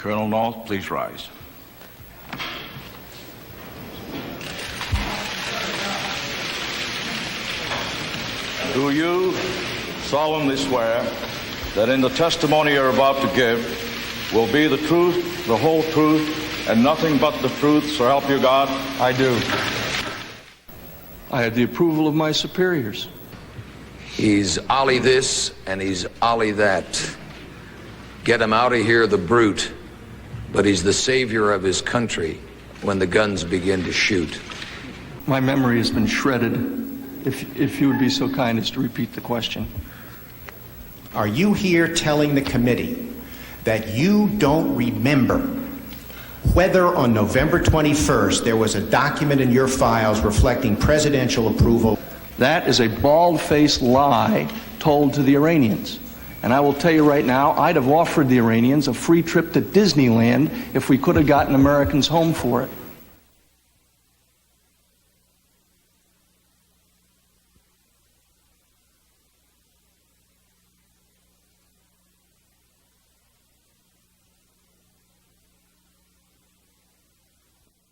Colonel North, please rise. Do you solemnly swear that in the testimony you're about to give will be the truth, the whole truth, and nothing but the truth, so help you God? I do. I had the approval of my superiors. He's Ollie this and he's Ollie that. Get him out of here, the brute. But he's the savior of his country when the guns begin to shoot. My memory has been shredded. If you would be so kind as to repeat the question. Are you here telling the committee that you don't remember whether on November 21st there was a document in your files reflecting presidential approval? That is a bald-faced lie told to the Iranians. And I will tell you right now, I'd have offered the Iranians a free trip to Disneyland if we could have gotten Americans home for it.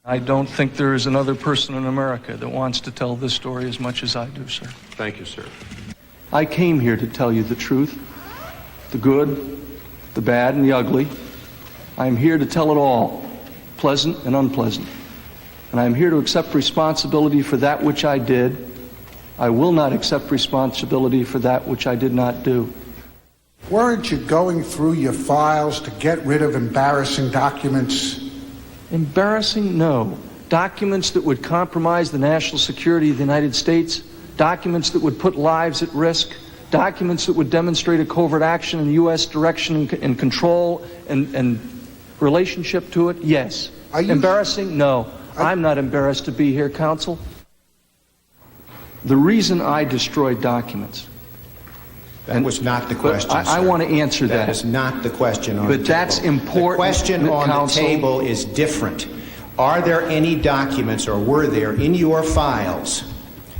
I don't think there is another person in America that wants to tell this story as much as I do, sir. Thank you, sir. I came here to tell you the truth, the good, the bad, and the ugly. I am here to tell it all, pleasant and unpleasant. And I am here to accept responsibility for that which I did. I will not accept responsibility for that which I did not do. Weren't you going through your files to get rid of embarrassing documents? Embarrassing? No. Documents that would compromise the national security of the United States, documents that would put lives at risk, documents that would demonstrate a covert action in the U.S. direction and control and relationship to it? Yes. Embarrassing? No. I'm not embarrassed to be here, counsel. The reason I destroyed documents. That was not the question, I want to answer that. That is not the question on the table. But that's important. The question on the table is different. Are there any documents, or were there in your files,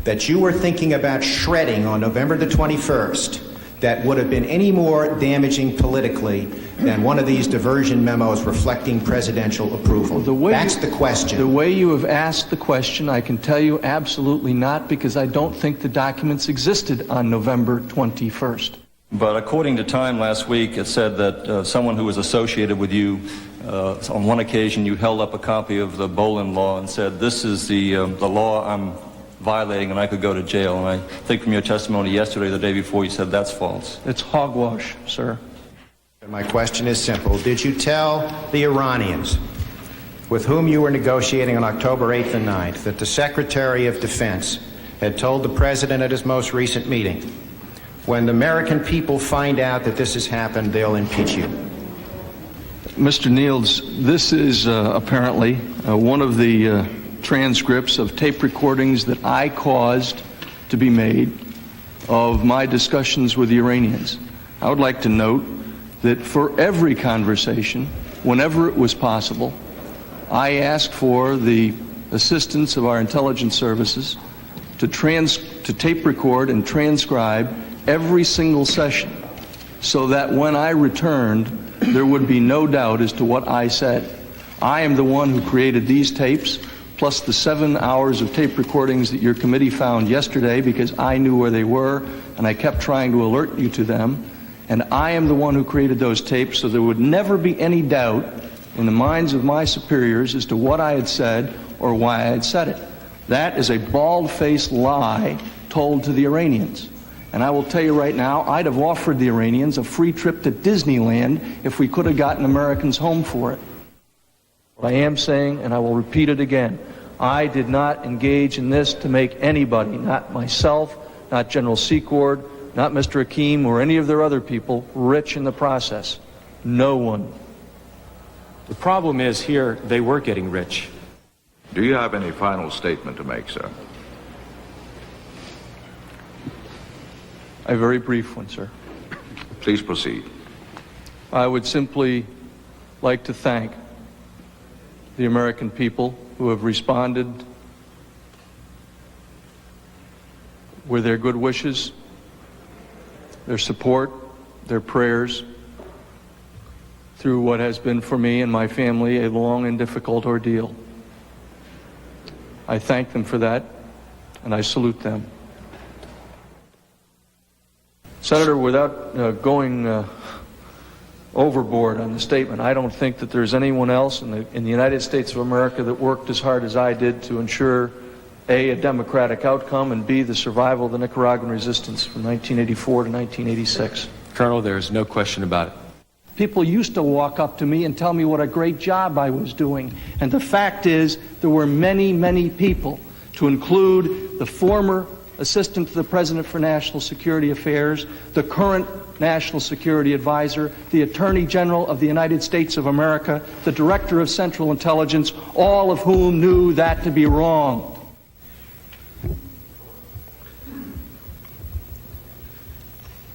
that you were thinking about shredding on November the 21st that would have been any more damaging politically than one of these diversion memos reflecting presidential approval? That's the question. The way you have asked the question, I can tell you absolutely not, because I don't think the documents existed on November 21st. But according to Time last week, it said that someone who was associated with you, on one occasion you held up a copy of the Bolin law and said, this is the law I'm violating and I could go to jail. And I think from your testimony yesterday, the day before, you said that's false. It's hogwash, sir. My question is simple. Did you tell the Iranians with whom you were negotiating on October 8th and 9th that the Secretary of Defense had told the President at his most recent meeting, when the American people find out that this has happened, they'll impeach you? Mr. Niels, this is apparently one of the transcripts of tape recordings that I caused to be made of my discussions with the Iranians. I would like to note that for every conversation, whenever it was possible, I asked for the assistance of our intelligence services to tape record and transcribe every single session, so that when I returned, there would be no doubt as to what I said. I am the one who created these tapes, plus the 7 hours of tape recordings that your committee found yesterday, because I knew where they were and I kept trying to alert you to them. And I am the one who created those tapes, so there would never be any doubt in the minds of my superiors as to what I had said or why I had said it. That is a bald-faced lie told to the Iranians. And I will tell you right now, I'd have offered the Iranians a free trip to Disneyland if we could have gotten Americans home for it. What I am saying, and I will repeat it again, I did not engage in this to make anybody, not myself, not General Secord, not Mr. Hakim or any of their other people, rich in the process. No one. The problem is here, they were getting rich. Do you have any final statement to make, sir? A very brief one, sir. Please proceed. I would simply like to thank the American people who have responded with their good wishes, their support, their prayers, through what has been for me and my family a long and difficult ordeal. I thank them for that, and I salute them. Senator, without going overboard on the statement, I don't think that there's anyone else in the United States of America that worked as hard as I did to ensure A, democratic outcome, and B, the survival of the Nicaraguan resistance from 1984 to 1986. Colonel, there's no question about it. People used to walk up to me and tell me what a great job I was doing. And the fact is, there were many, many people, to include the former Assistant to the President for National Security Affairs, the current National Security Advisor, the Attorney General of the United States of America, the Director of Central Intelligence, all of whom knew that to be wrong.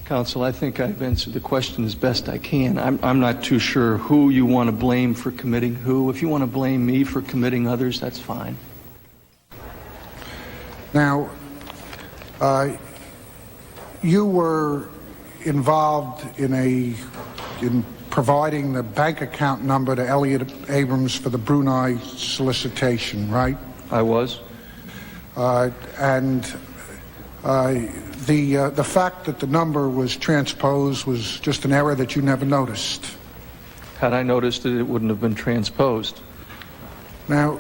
Counsel, I think I've answered the question as best I can. I'm not too sure who you want to blame for committing who. If you want to blame me for committing others, that's fine. Now, you were involved in providing the bank account number to Elliot Abrams for the Brunei solicitation, right? I was. The fact that the number was transposed was just an error that you never noticed. Had I noticed it, it wouldn't have been transposed. Now,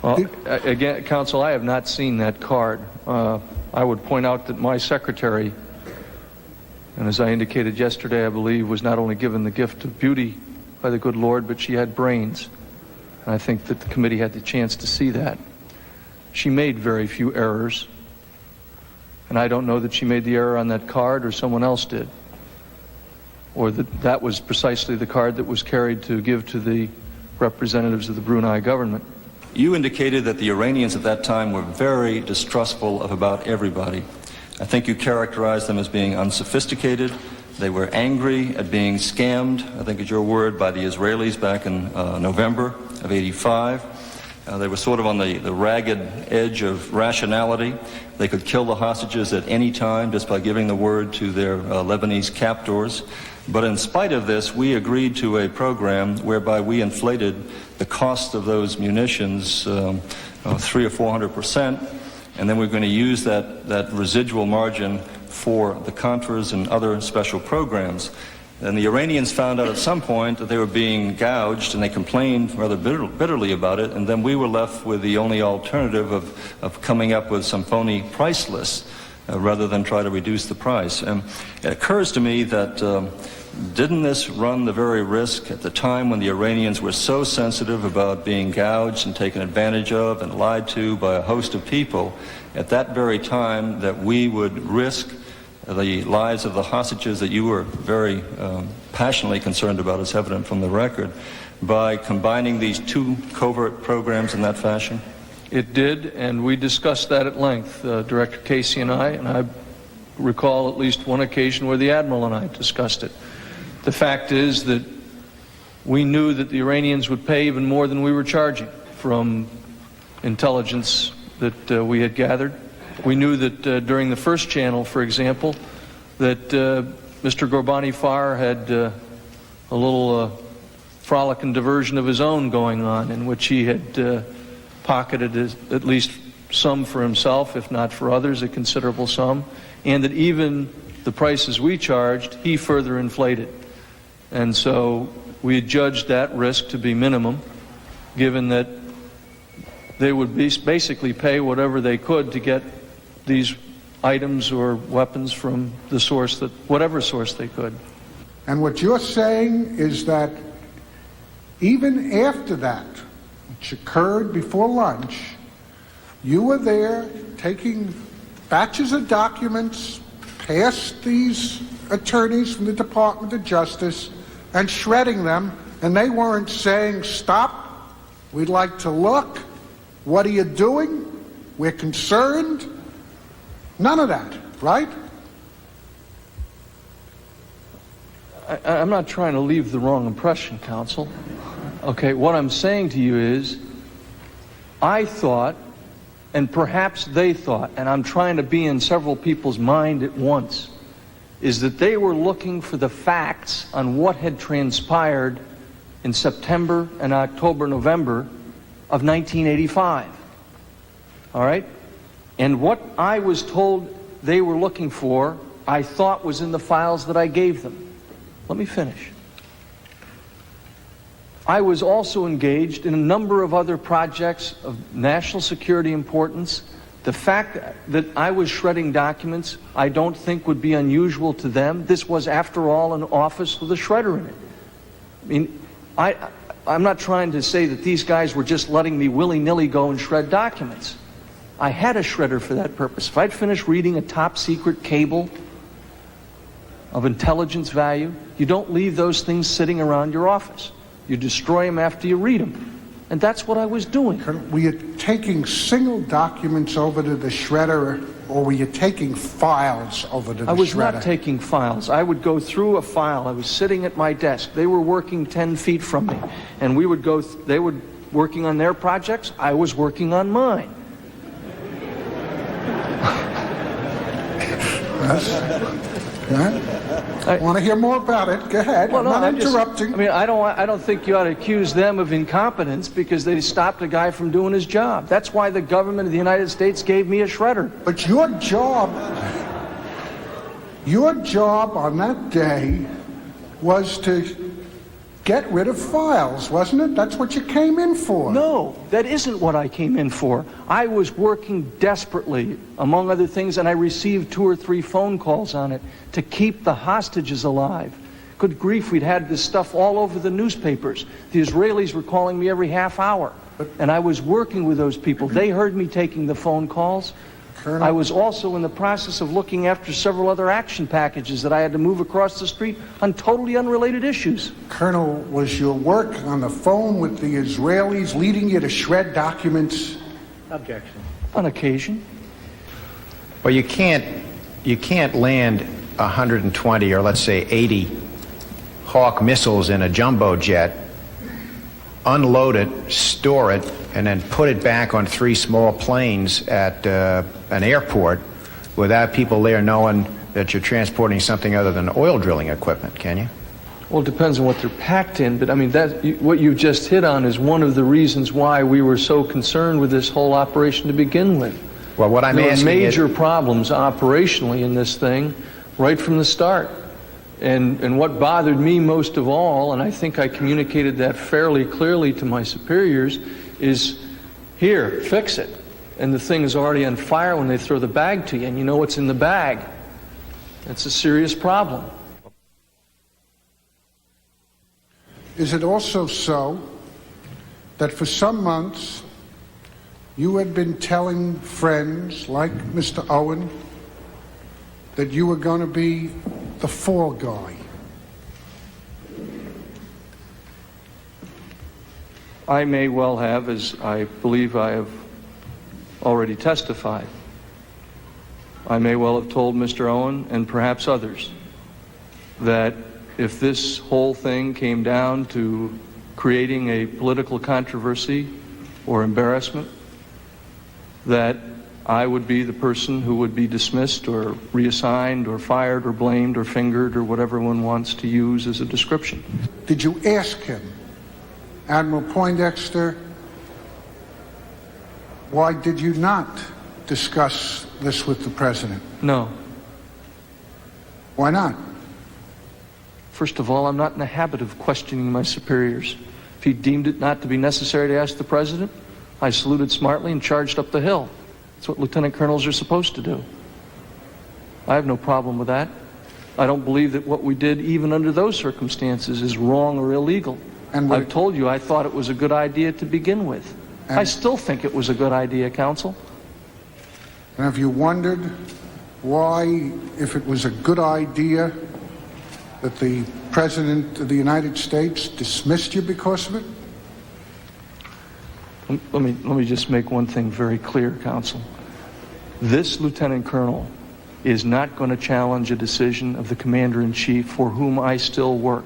well, again, Counsel, I have not seen that card. I would point out that my secretary, and as I indicated yesterday, I believe, was not only given the gift of beauty by the good Lord, but she had brains. And I think that the committee had the chance to see that. She made very few errors. And I don't know that she made the error on that card or someone else did. Or that was precisely the card that was carried to give to the representatives of the Brunei government. You indicated that the Iranians at that time were very distrustful of about everybody. I think you characterized them as being unsophisticated. They were angry at being scammed, I think is your word, by the Israelis back in November of '85. They were sort of on the ragged edge of rationality. They could kill the hostages at any time just by giving the word to their Lebanese captors. But in spite of this, we agreed to a program whereby we inflated the cost of those munitions 300% or 400%, and then we're going to use that residual margin for the Contras and other special programs. And the Iranians found out at some point that they were being gouged, and they complained rather bitterly about it, and then we were left with the only alternative of coming up with some phony price lists rather than try to reduce the price. And it occurs to me that didn't this run the very risk at the time when the Iranians were so sensitive about being gouged and taken advantage of and lied to by a host of people, at that very time that we would risk the lives of the hostages that you were very passionately concerned about, as evident from the record, by combining these two covert programs in that fashion? It did, and we discussed that at length, Director Casey and I recall at least one occasion where the Admiral and I discussed it. The fact is that we knew that the Iranians would pay even more than we were charging from intelligence that we had gathered. We knew that during the first channel, for example, that Mr. Ghorbrani Farr had a little frolic and diversion of his own going on, in which he had pocketed at least some for himself, if not for others, a considerable sum, and that even the prices we charged, he further inflated. And so we judged that risk to be minimum, given that they would basically pay whatever they could to get these items or weapons from the source, whatever source they could. And what you're saying is that even after that, which occurred before lunch, you were there taking batches of documents past these attorneys from the Department of Justice and shredding them, and they weren't saying, stop, we'd like to look, what are you doing, we're concerned. None of that, right? I'm not trying to leave the wrong impression, counsel. Okay, what I'm saying to you is, I thought, and perhaps they thought, and I'm trying to be in several people's mind at once, is that they were looking for the facts on what had transpired in September and October, November of 1985. All right? And what I was told they were looking for, I thought was in the files that I gave them. Let me finish. I was also engaged in a number of other projects of national security importance. The fact that I was shredding documents, I don't think would be unusual to them. This was, after all, an office with a shredder in it. I mean, I'm not trying to say that these guys were just letting me willy-nilly go and shred documents. I had a shredder for that purpose. If I'd finished reading a top-secret cable of intelligence value, you don't leave those things sitting around your office. You destroy them after you read them. And that's what I was doing. Were you taking single documents over to the shredder, or were you taking files over to the shredder? I was not taking files. I would go through a file. I was sitting at my desk. They were working 10 feet from me. And we would go, they were working on their projects. I was working on mine. I want to hear more about it. Go ahead. Well, I'm not interrupting. I don't think you ought to accuse them of incompetence because they stopped a guy from doing his job. That's why the government of the United States gave me a shredder. But your job on that day was to get rid of files, wasn't it? That's what you came in for. No, that isn't what I came in for. I was working desperately, among other things, and I received 2 or 3 phone calls on it to keep the hostages alive. Good grief, we'd had this stuff all over the newspapers. The Israelis were calling me every half hour, and I was working with those people. They heard me taking the phone calls. Colonel, I was also in the process of looking after several other action packages that I had to move across the street on totally unrelated issues. Colonel, was your work on the phone with the Israelis leading you to shred documents? Objection. On occasion. Well, you can't land 120 or let's say 80 Hawk missiles in a jumbo jet, unload it, store it, and then put it back on 3 small planes at an airport without people there knowing that you're transporting something other than oil drilling equipment, can you? Well, it depends on what they're packed in, but I mean, what you just hit on is one of the reasons why we were so concerned with this whole operation to begin with. Well, what I'm asking there were is... major problems operationally in this thing right from the start. And what bothered me most of all, and I think I communicated that fairly clearly to my superiors, is here, fix it. And the thing is already on fire when they throw the bag to you, and you know what's in the bag. It's a serious problem. Is it also so that for some months you had been telling friends like Mr. Owen that you were going to be the fall guy? I may well have, as I believe I have already testified. I may well have told Mr. Owen and perhaps others that if this whole thing came down to creating a political controversy or embarrassment, that I would be the person who would be dismissed or reassigned or fired or blamed or fingered or whatever one wants to use as a description. Did you ask him, Admiral Poindexter, why did you not discuss this with the President? No. Why not? First of all, I'm not in the habit of questioning my superiors. If he deemed it not to be necessary to ask the President, I saluted smartly and charged up the hill. That's what lieutenant colonels are supposed to do. I have no problem with that. I don't believe that what we did, even under those circumstances, is wrong or illegal. And I've told you I thought it was a good idea to begin with. I still think it was a good idea, Counsel. And have you wondered why, if it was a good idea, that the President of the United States dismissed you because of it? Let me just make one thing very clear, Counsel. This Lieutenant Colonel is not going to challenge a decision of the Commander-in-Chief for whom I still work.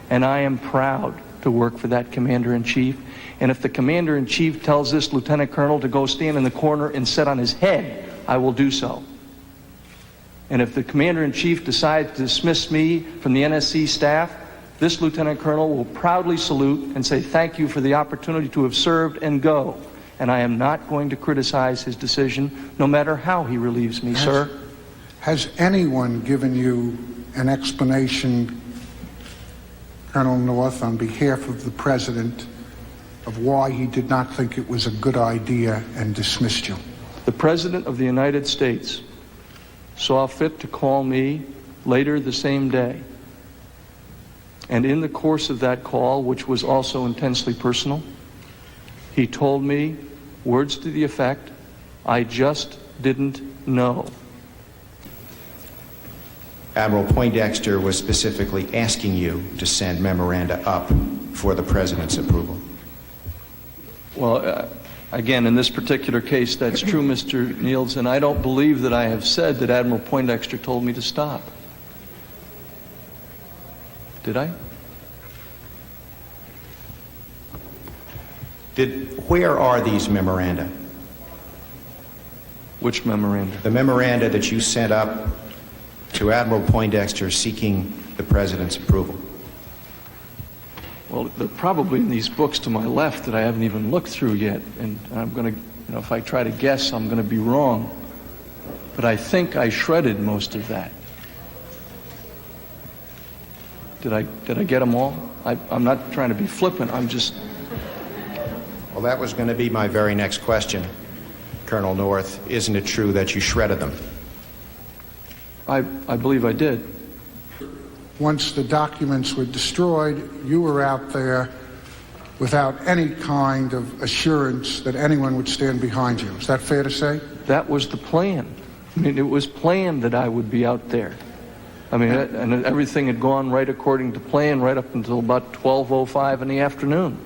And I am proud to work for that commander-in-chief. And if the commander-in-chief tells this lieutenant colonel to go stand in the corner and sit on his head, I will do so. And if the commander-in-chief decides to dismiss me from the NSC staff, this lieutenant colonel will proudly salute and say thank you for the opportunity to have served and go. And I am not going to criticize his decision, no matter how he relieves me, sir. Has anyone given you an explanation, Colonel North, on behalf of the President, of why he did not think it was a good idea and dismissed you? The President of the United States saw fit to call me later the same day. And in the course of that call, which was also intensely personal, he told me words to the effect, "I just didn't know." Admiral Poindexter was specifically asking you to send memoranda up for the President's approval. Well, again, in this particular case, that's true, Mr. Niels, and I don't believe that I have said that Admiral Poindexter told me to stop. Did I? Where are these memoranda? Which memoranda? The memoranda that you sent up to Admiral Poindexter seeking the President's approval. Well, they're probably in these books to my left that I haven't even looked through yet, and I'm going to, if I try to guess, I'm going to be wrong. But I think I shredded most of that. Did I get them all? I'm not trying to be flippant. I'm just... Well, that was going to be my very next question, Colonel North. Isn't it true that you shredded them? I believe I did. Once the documents were destroyed, you were out there without any kind of assurance that anyone would stand behind you. Is that fair to say? That was the plan. I mean, it was planned that I would be out there. I mean, and everything had gone right according to plan right up until about 12:05 in the afternoon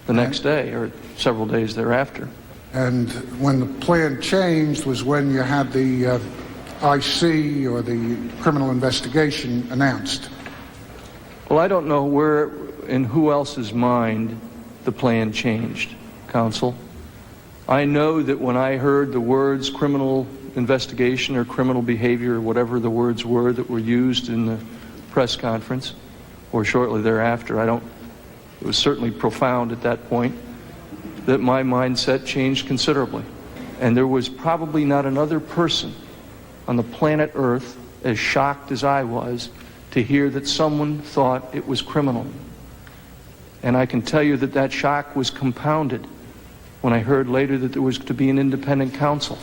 the next day, or several days thereafter. And when the plan changed was when you had the IC, or the criminal investigation, announced. Well, I don't know where, in who else's mind, the plan changed, Counsel. I know that when I heard the words criminal investigation or criminal behavior, or whatever the words were that were used in the press conference, or shortly thereafter, it was certainly profound at that point, that my mindset changed considerably. And there was probably not another person on the planet Earth as shocked as I was to hear that someone thought it was criminal. And I can tell you that that shock was compounded when I heard later that there was to be an independent counsel,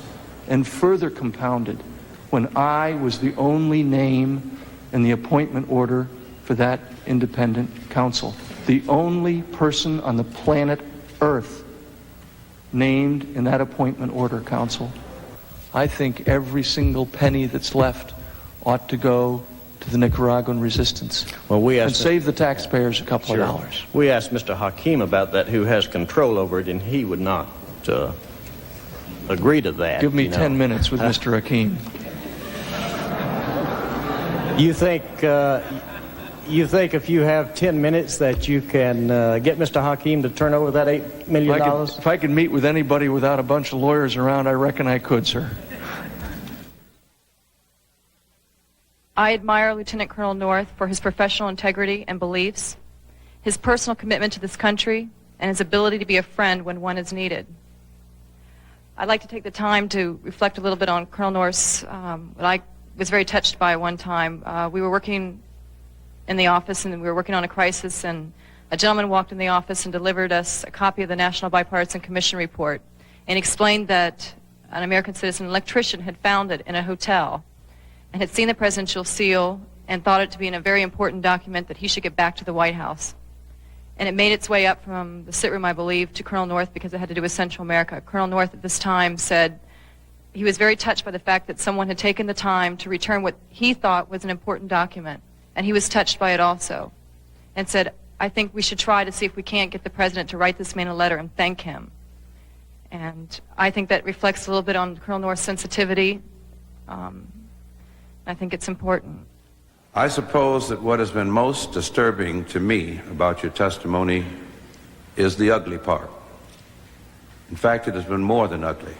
and further compounded when I was the only name in the appointment order for that independent counsel. The only person on the planet Earth named in that appointment order, Counsel. I think every single penny that's left ought to go to the Nicaraguan resistance. Well, and save the taxpayers a couple of dollars. We asked Mr. Hakim about that, who has control over it, and he would not agree to that. Give me 10 minutes with Mr. Hakim. You think if you have 10 minutes that you can get Mr. Hakim to turn over that $8 million? If I could meet with anybody without a bunch of lawyers around, I reckon I could, sir. I admire Lieutenant Colonel North for his professional integrity and beliefs, his personal commitment to this country, and his ability to be a friend when one is needed. I'd like to take the time to reflect a little bit on Colonel North's, what I was very touched by one time. We were working in the office, and we were working on a crisis, and a gentleman walked in the office and delivered us a copy of the National Bipartisan Commission report and explained that an American citizen, an electrician, had found it in a hotel and had seen the presidential seal and thought it to be in a very important document that he should get back to the White House. And it made its way up from the sit room, I believe, to Colonel North because it had to do with Central America. Colonel North at this time said he was very touched by the fact that someone had taken the time to return what he thought was an important document. And he was touched by it also, and said, I think we should try to see if we can't get the president to write this man a letter and thank him. And I think that reflects a little bit on Colonel North's sensitivity. I think it's important. I suppose that what has been most disturbing to me about your testimony is the ugly part. In fact, it has been more than ugly.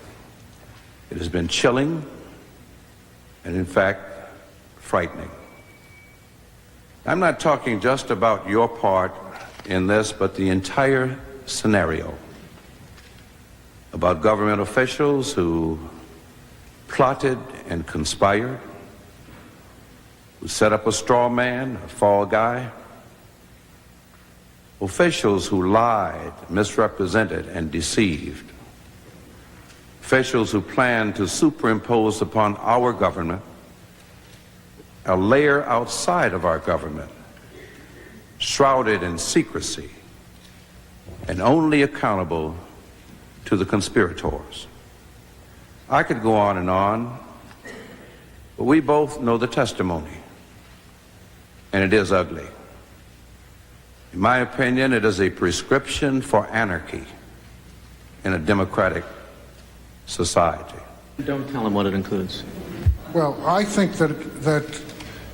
It has been chilling and, in fact, frightening. I'm not talking just about your part in this, but the entire scenario about government officials who plotted and conspired, who set up a straw man, a fall guy, officials who lied, misrepresented, and deceived, officials who planned to superimpose upon our government a layer outside of our government, shrouded in secrecy and only accountable to the conspirators. I could go on, but we both know the testimony, and it is ugly. In my opinion, it is a prescription for anarchy in a democratic society. Don't tell him what it includes. Well, I think that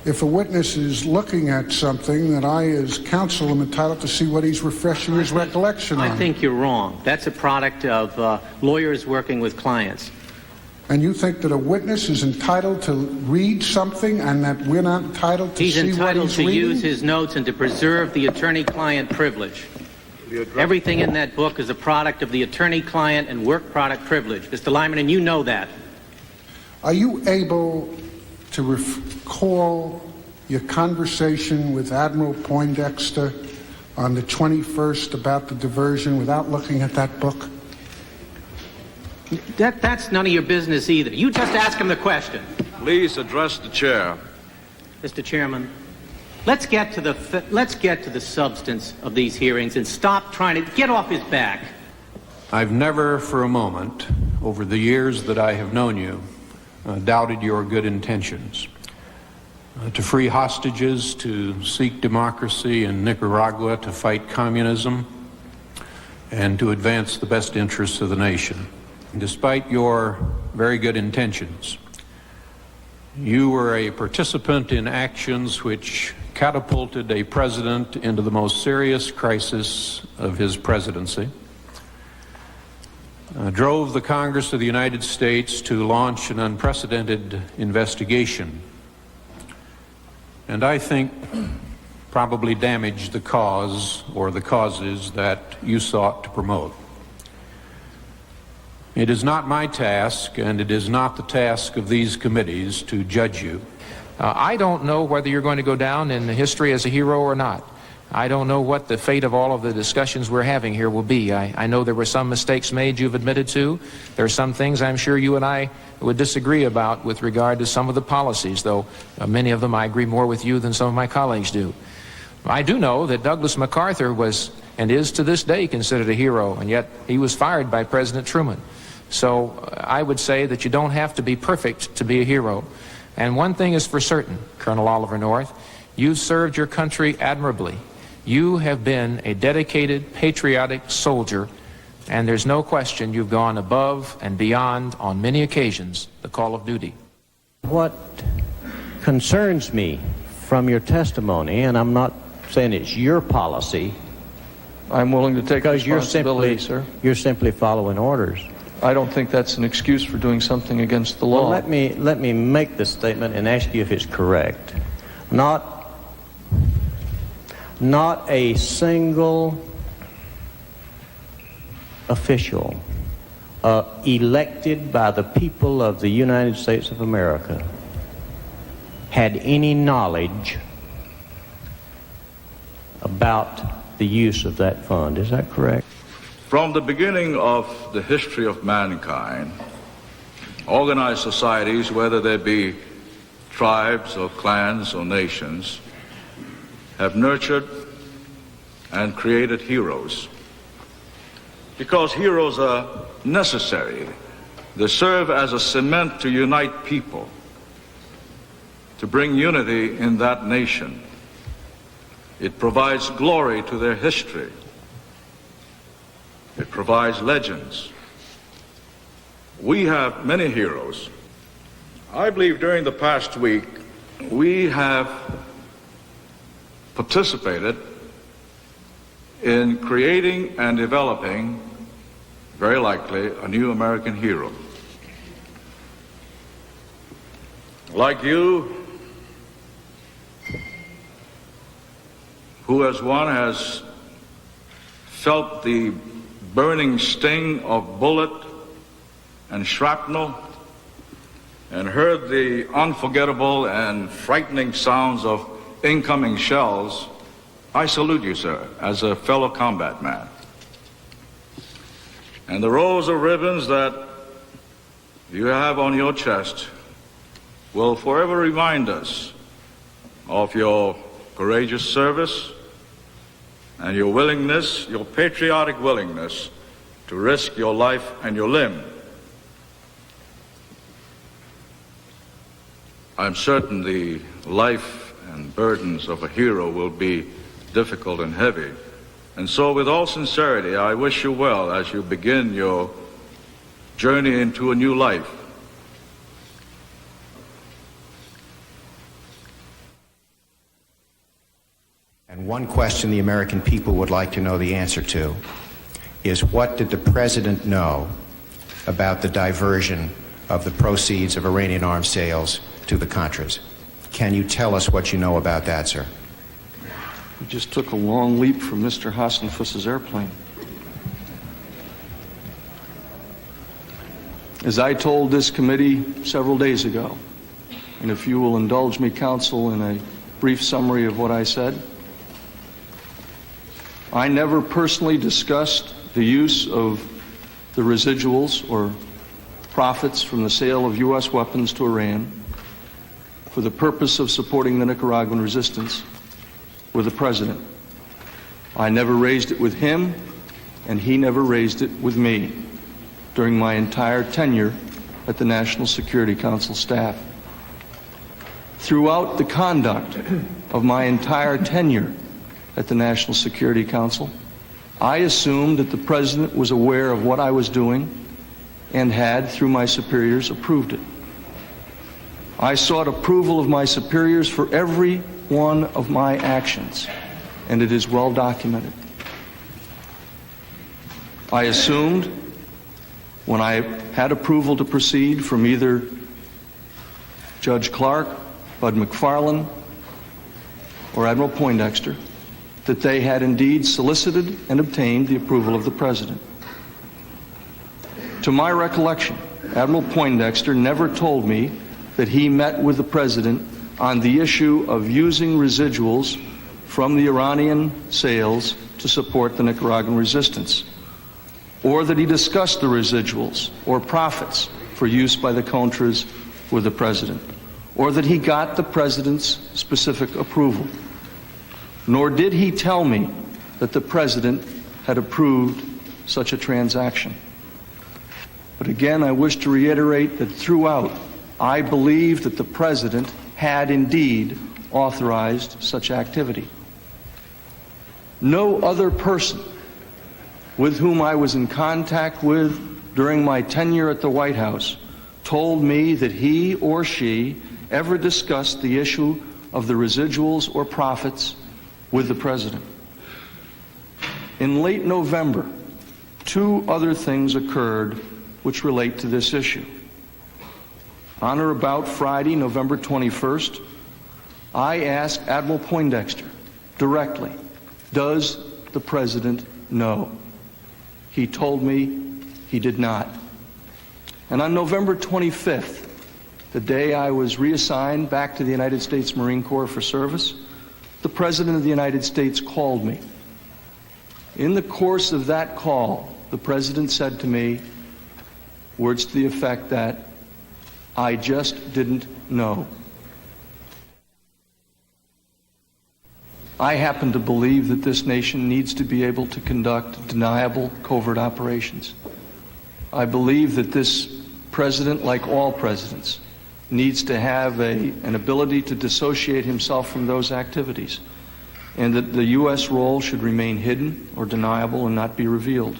if a witness is looking at something, that I, as counsel, am entitled to see what he's refreshing his recollection on. I think you're wrong. That's a product of lawyers working with clients. And you think that a witness is entitled to read something and that we're not entitled to see what he's reading? He's entitled to use his notes and to preserve the attorney-client privilege. Everything in that book is a product of the attorney-client and work product privilege. Mr. Lyman, and you know that. Are you able to recall your conversation with Admiral Poindexter on the 21st about the diversion without looking at that book? That's none of your business either. You just ask him the question. Please address the chair. Mr. Chairman, let's get to the substance of these hearings and stop trying to get off his back. I've never for a moment, over the years that I have known you, doubted your good intentions. To free hostages, to seek democracy in Nicaragua, to fight communism, and to advance the best interests of the nation. Despite your very good intentions, you were a participant in actions which catapulted a president into the most serious crisis of his presidency, drove the Congress of the United States to launch an unprecedented investigation, and I think probably damaged the cause or the causes that you sought to promote. It is not my task, and it is not the task of these committees to judge you. I don't know whether you're going to go down in history as a hero or not. I don't know what the fate of all of the discussions we're having here will be. I know there were some mistakes made you've admitted to. There are some things I'm sure you and I would disagree about with regard to some of the policies, though many of them I agree more with you than some of my colleagues do. I do know that Douglas MacArthur was and is to this day considered a hero, and yet he was fired by President Truman. So I would say that you don't have to be perfect to be a hero. And one thing is for certain, Colonel Oliver North, you've served your country admirably. You have been a dedicated, patriotic soldier, and there's no question you've gone above and beyond on many occasions the call of duty. What concerns me from your testimony, and I'm not saying it's your policy, I'm willing to take responsibility, sir. You're simply following orders. I don't think that's an excuse for doing something against the law. Well, let me make this statement and ask you if it's correct. Not a single official elected by the people of the United States of America had any knowledge about the use of that fund. Is that correct? From the beginning of the history of mankind, organized societies, whether they be tribes or clans or nations, have nurtured and created heroes. Because heroes are necessary. They serve as a cement to unite people, to bring unity in that nation. It provides glory to their history. It provides legends. We have many heroes. I believe during the past week we have participated in creating and developing, very likely, a new American hero. Like you, who as one has felt the burning sting of bullet and shrapnel and heard the unforgettable and frightening sounds of incoming shells, I salute you, sir, as a fellow combat man. And the rows of ribbons that you have on your chest will forever remind us of your courageous service and your willingness, your patriotic willingness to risk your life and your limb. I'm certain the life and burdens of a hero will be difficult and heavy. And so with all sincerity, I wish you well as you begin your journey into a new life. And one question the American people would like to know the answer to is, what did the President know about the diversion of the proceeds of Iranian arms sales to the Contras? Can you tell us what you know about that, sir? We just took a long leap from Mr. Hassenfuss's airplane. As I told this committee several days ago, and if you will indulge me, counsel, in a brief summary of what I said, I never personally discussed the use of the residuals or profits from the sale of U.S. weapons to Iran for the purpose of supporting the Nicaraguan resistance with the President. I never raised it with him, and he never raised it with me during my entire tenure at the National Security Council staff. Throughout the conduct of my entire tenure at the National Security Council, I assumed that the President was aware of what I was doing and had, through my superiors, approved it. I sought approval of my superiors for every one of my actions, and it is well documented. I assumed, when I had approval to proceed from either Judge Clark, Bud McFarlane, or Admiral Poindexter, that they had indeed solicited and obtained the approval of the President. To my recollection, Admiral Poindexter never told me that he met with the President on the issue of using residuals from the Iranian sales to support the Nicaraguan resistance, or that he discussed the residuals or profits for use by the Contras with the President, or that he got the President's specific approval. Nor did he tell me that the President had approved such a transaction. But again, I wish to reiterate that throughout, I believe that the President had indeed authorized such activity. No other person with whom I was in contact with during my tenure at the White House told me that he or she ever discussed the issue of the residuals or profits with the President. In late November, two other things occurred which relate to this issue. On or about Friday, November 21st, I asked Admiral Poindexter directly, does the President know? He told me he did not. And on November 25th, the day I was reassigned back to the United States Marine Corps for service, the President of the United States called me. In the course of that call, the President said to me, words to the effect that, I just didn't know. I happen to believe that this nation needs to be able to conduct deniable covert operations. I believe that this President, like all presidents, needs to have an ability to dissociate himself from those activities, and that the U.S. role should remain hidden or deniable and not be revealed.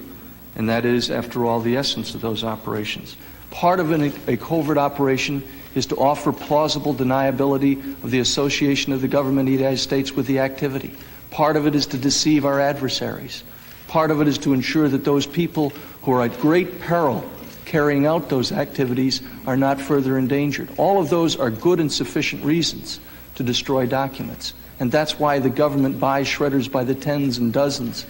And that is, after all, the essence of those operations. Part of a covert operation is to offer plausible deniability of the association of the government of the United States with the activity. Part of it is to deceive our adversaries. Part of it is to ensure that those people who are at great peril carrying out those activities are not further endangered. All of those are good and sufficient reasons to destroy documents. And that's why the government buys shredders by the tens and dozens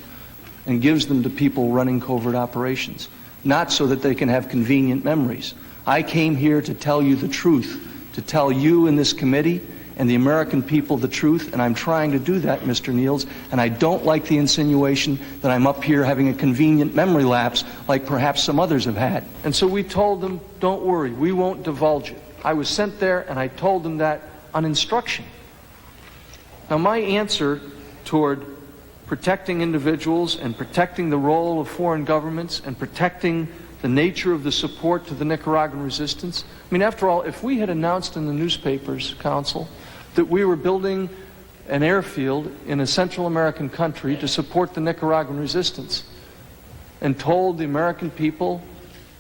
and gives them to people running covert operations, not so that they can have convenient memories. I came here to tell you the truth, to tell you in this committee and the American people the truth, and I'm trying to do that, Mr. Niels, and I don't like the insinuation that I'm up here having a convenient memory lapse like perhaps some others have had. And so we told them, don't worry, we won't divulge it. I was sent there and I told them that on instruction. Now my answer toward protecting individuals and protecting the role of foreign governments and protecting the nature of the support to the Nicaraguan resistance, I mean, after all, if we had announced in the newspapers, Counsel, that we were building an airfield in a Central American country to support the Nicaraguan resistance and told the American people,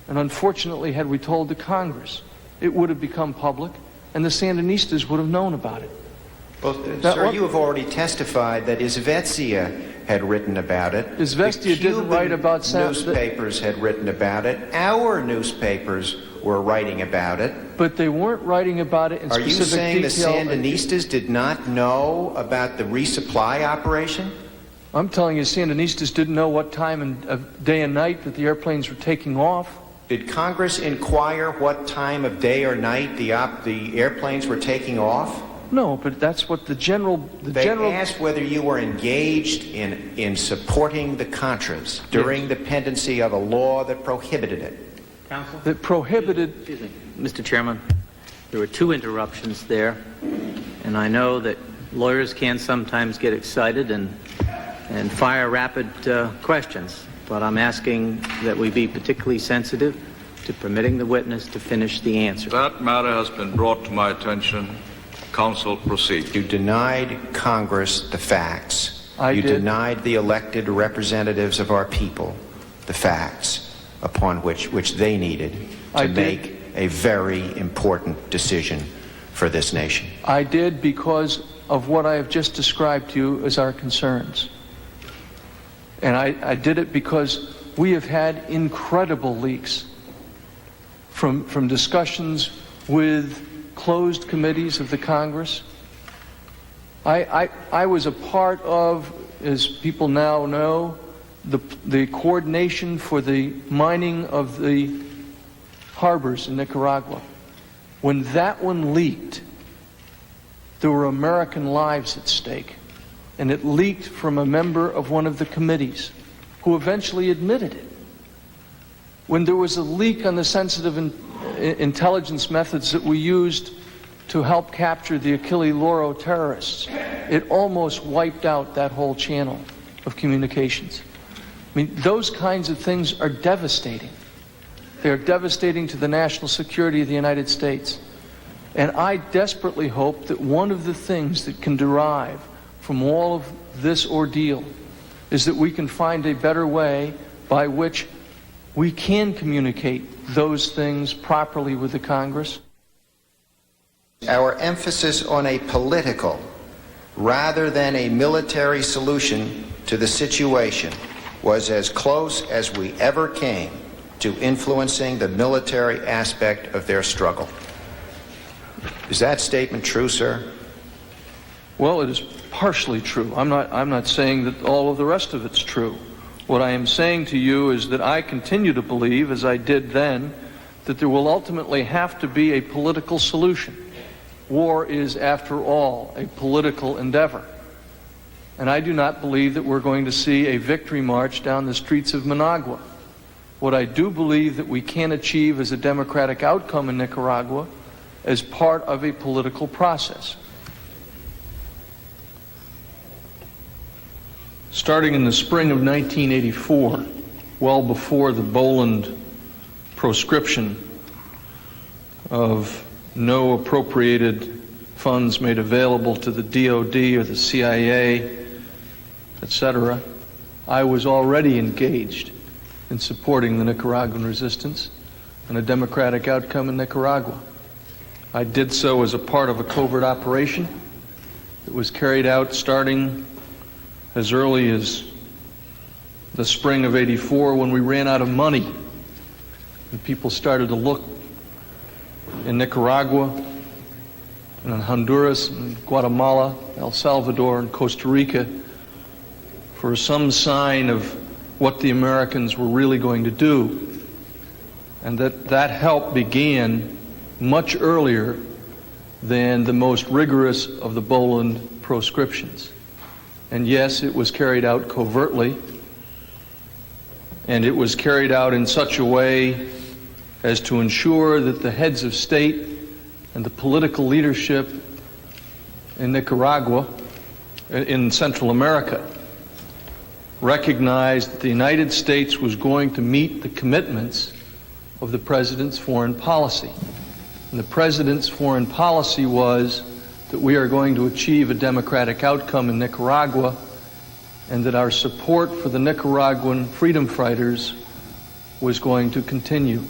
and unfortunately had we told the Congress, it would have become public and the Sandinistas would have known about it. Well, sir, you have already testified that Izvestia had written about it. Izvestia didn't write about newspapers had written about it. Our newspapers were writing about it. But they weren't writing about it in specific detail. Are you saying the Sandinistas did not know about the resupply operation? I'm telling you, Sandinistas didn't know what time of day and night that the airplanes were taking off. Did Congress inquire what time of day or night the airplanes were taking off? No, but that's what They asked whether you were engaged in supporting the Contras during the pendency of a law that prohibited it. Counsel? That prohibited... Excuse me. Mr. Chairman, there were two interruptions there, and I know that lawyers can sometimes get excited and fire rapid questions, but I'm asking that we be particularly sensitive to permitting the witness to finish the answer. That matter has been brought to my attention. Counsel, proceed. You denied Congress the facts. You did. Denied the elected representatives of our people the facts upon which they needed to make a very important decision for this nation. I did because of what I have just described to you as our concerns. And I did it because we have had incredible leaks from discussions with closed committees of the Congress. I was a part of, as people now know, the coordination for the mining of the harbors in Nicaragua. When that one leaked, there were American lives at stake. And it leaked from a member of one of the committees who eventually admitted it. When there was a leak on the sensitive intelligence methods that we used to help capture the Achille Lauro terrorists, it almost wiped out that whole channel of communications. I mean, those kinds of things are devastating. They are devastating to the national security of the United States. And I desperately hope that one of the things that can derive from all of this ordeal is that we can find a better way by which we can communicate those things properly with the Congress. Our emphasis on a political rather than a military solution to the situation was as close as we ever came to influencing the military aspect of their struggle. Is that statement true, sir? Well, it is partially true. I'm not saying that all of the rest of it's true. What I am saying to you is that I continue to believe, as I did then, that there will ultimately have to be a political solution. War is, after all, a political endeavor. And I do not believe that we're going to see a victory march down the streets of Managua. What I do believe that we can achieve is a democratic outcome in Nicaragua as part of a political process. Starting in the spring of 1984, well before the Boland proscription of no appropriated funds made available to the DOD or the CIA, etc., I was already engaged in supporting the Nicaraguan resistance and a democratic outcome in Nicaragua. I did so as a part of a covert operation that was carried out starting as early as the spring of '84, when we ran out of money and people started to look in Nicaragua and in Honduras and Guatemala, El Salvador and Costa Rica for some sign of what the Americans were really going to do. And that help began much earlier than the most rigorous of the Boland proscriptions. And yes, it was carried out covertly, and it was carried out in such a way as to ensure that the heads of state and the political leadership in Nicaragua, in Central America, recognized that the United States was going to meet the commitments of the President's foreign policy. And the President's foreign policy was that we are going to achieve a democratic outcome in Nicaragua, and that our support for the Nicaraguan freedom fighters was going to continue,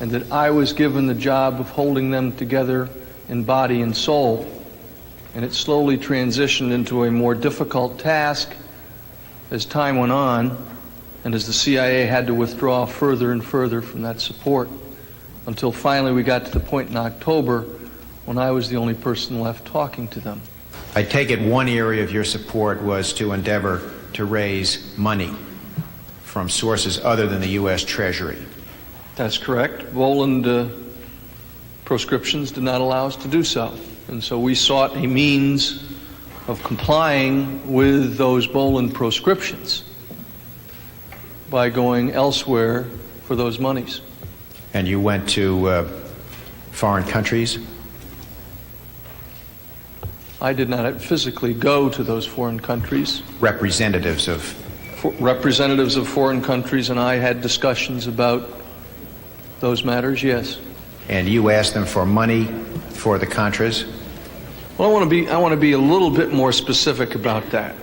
and that I was given the job of holding them together in body and soul. And it slowly transitioned into a more difficult task as time went on, and as the CIA had to withdraw further and further from that support, until finally we got to the point in October when I was the only person left talking to them. I take it one area of your support was to endeavor to raise money from sources other than the U.S. Treasury. That's correct. Boland proscriptions did not allow us to do so. And so we sought a means of complying with those Boland proscriptions by going elsewhere for those monies. And you went to foreign countries? I did not physically go to those foreign countries. Representatives of foreign countries and I had discussions about those matters, yes. And you asked them for money for the Contras? Well, I want to be a little bit more specific about that.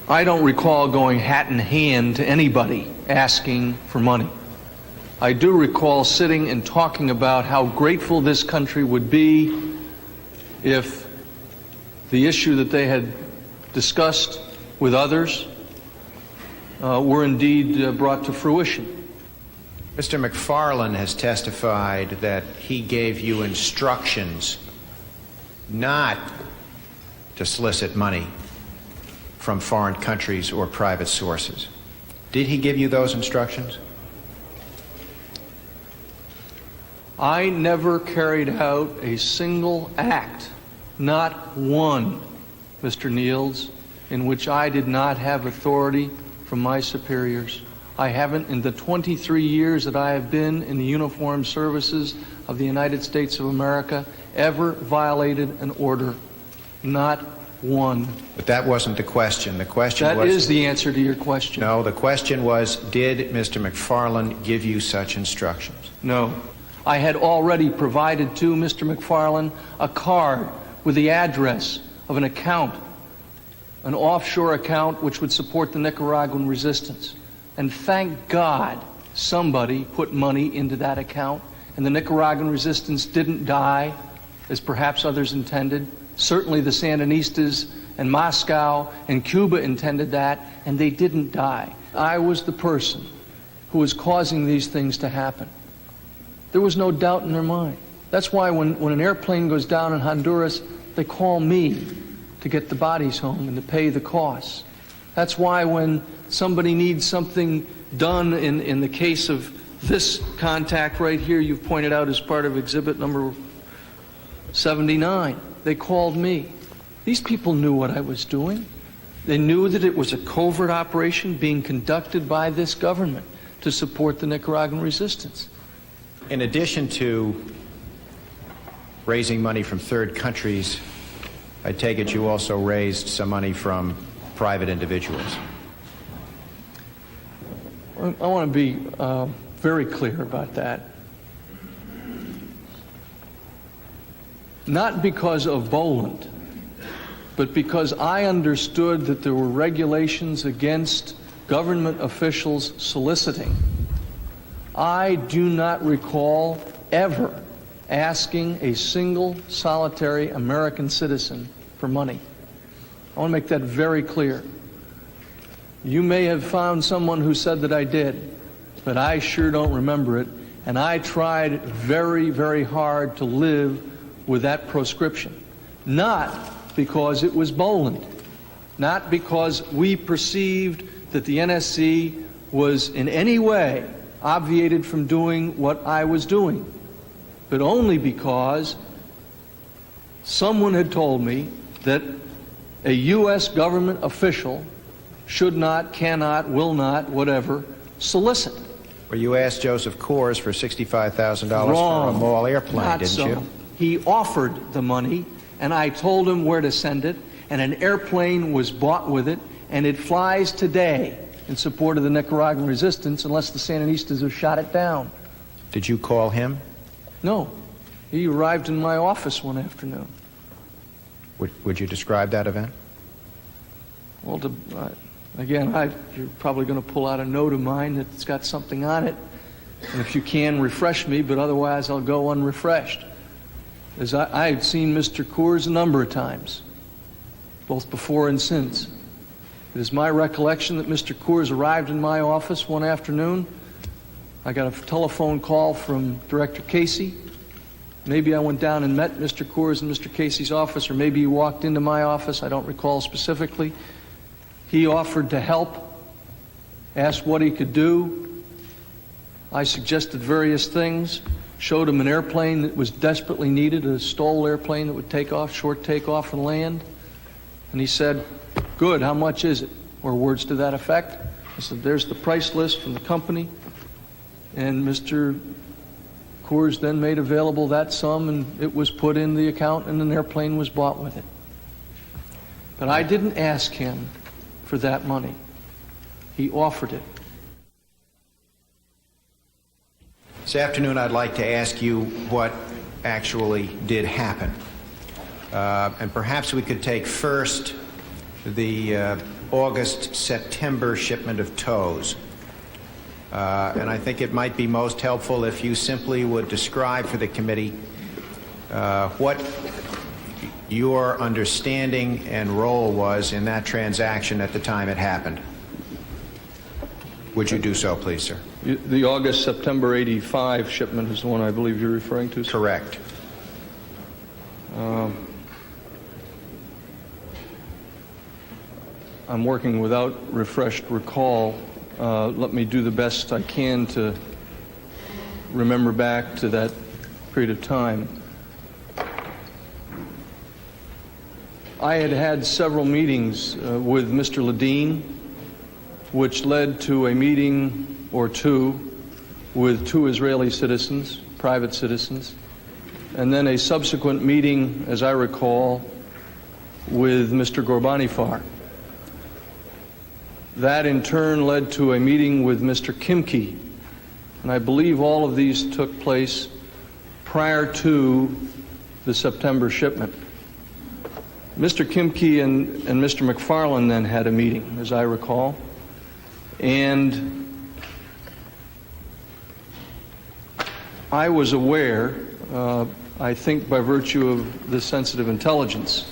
I don't recall going hat in hand to anybody asking for money. I do recall sitting and talking about how grateful this country would be if the issue that they had discussed with others were indeed brought to fruition. Mr. McFarland has testified that he gave you instructions not to solicit money from foreign countries or private sources. Did he give you those instructions? I never carried out a single act, not one, Mr. Niels, in which I did not have authority from my superiors. I haven't, in the 23 years that I have been in the uniformed services of the United States of America, ever violated an order. Not one. But that wasn't the question. The question was... That is the answer to your question. No, the question was, did Mr. McFarland give you such instructions? No. I had already provided to Mr. McFarland a card with the address of an account, an offshore account which would support the Nicaraguan resistance. And thank God somebody put money into that account, and the Nicaraguan resistance didn't die, as perhaps others intended. Certainly the Sandinistas and Moscow and Cuba intended that, and they didn't die. I was the person who was causing these things to happen. There was no doubt in their mind. That's why when an airplane goes down in Honduras, they call me to get the bodies home and to pay the costs. That's why when somebody needs something done in the case of this contact right here, you've pointed out as part of exhibit number 79, they called me. These people knew what I was doing. They knew that it was a covert operation being conducted by this government to support the Nicaraguan resistance. In addition to raising money from third countries, I take it you also raised some money from private individuals. I want to be very clear about that. Not because of Boland, but because I understood that there were regulations against government officials soliciting. I do not recall ever asking a single solitary American citizen for money. I want to make that very clear. You may have found someone who said that I did, but I sure don't remember it, and I tried very, very hard to live with that proscription. Not because it was Boland, not because we perceived that the NSC was in any way obviated from doing what I was doing, but only because someone had told me that a U.S. government official should not, cannot, will not, whatever, solicit. Well, you asked Joseph Coors for $65,000 for a mall airplane, not didn't so. you? He offered the money, and I told him where to send it, and an airplane was bought with it, and it flies today in support of the Nicaraguan resistance unless the Sandinistas have shot it down. Did you call him? No. He arrived in my office one afternoon. Would you describe that event? Well, again, you're probably going to pull out a note of mine that's got something on it. And if you can, refresh me, but otherwise I'll go unrefreshed. As I had seen Mr. Coors a number of times, both before and since. It is my recollection that Mr. Coors arrived in my office one afternoon. I got a telephone call from Director Casey. Maybe I went down and met Mr. Coors in Mr. Casey's office, or maybe he walked into my office. I don't recall specifically. He offered to help, asked what he could do. I suggested various things, showed him an airplane that was desperately needed, a STOL airplane that would take off, short takeoff and land. And he said, "Good, how much is it?" Or words to that effect. I said, "There's the price list from the company." And Mr. Coors then made available that sum, and it was put in the account, and an airplane was bought with it. But I didn't ask him for that money. He offered it. This afternoon, I'd like to ask you what actually did happen. And perhaps we could take first the August-September shipment of tows. And I think it might be most helpful if you simply would describe for the committee what your understanding and role was in that transaction at the time it happened. Would you do so, please, sir? The August-September 85 shipment is the one I believe you're referring to, sir? Correct. I'm working without refreshed recall. Let me do the best I can to remember back to that period of time. I had had several meetings with Mr. Ledeen, which led to a meeting or two with two Israeli citizens, private citizens, and then a subsequent meeting, as I recall, with Mr. Ghorbanifar. That in turn led to a meeting with Mr. Kimke, and I believe all of these took place prior to the September shipment. Mr. Kimke and Mr. McFarland then had a meeting, as I recall, and I was aware, I think by virtue of the sensitive intelligence,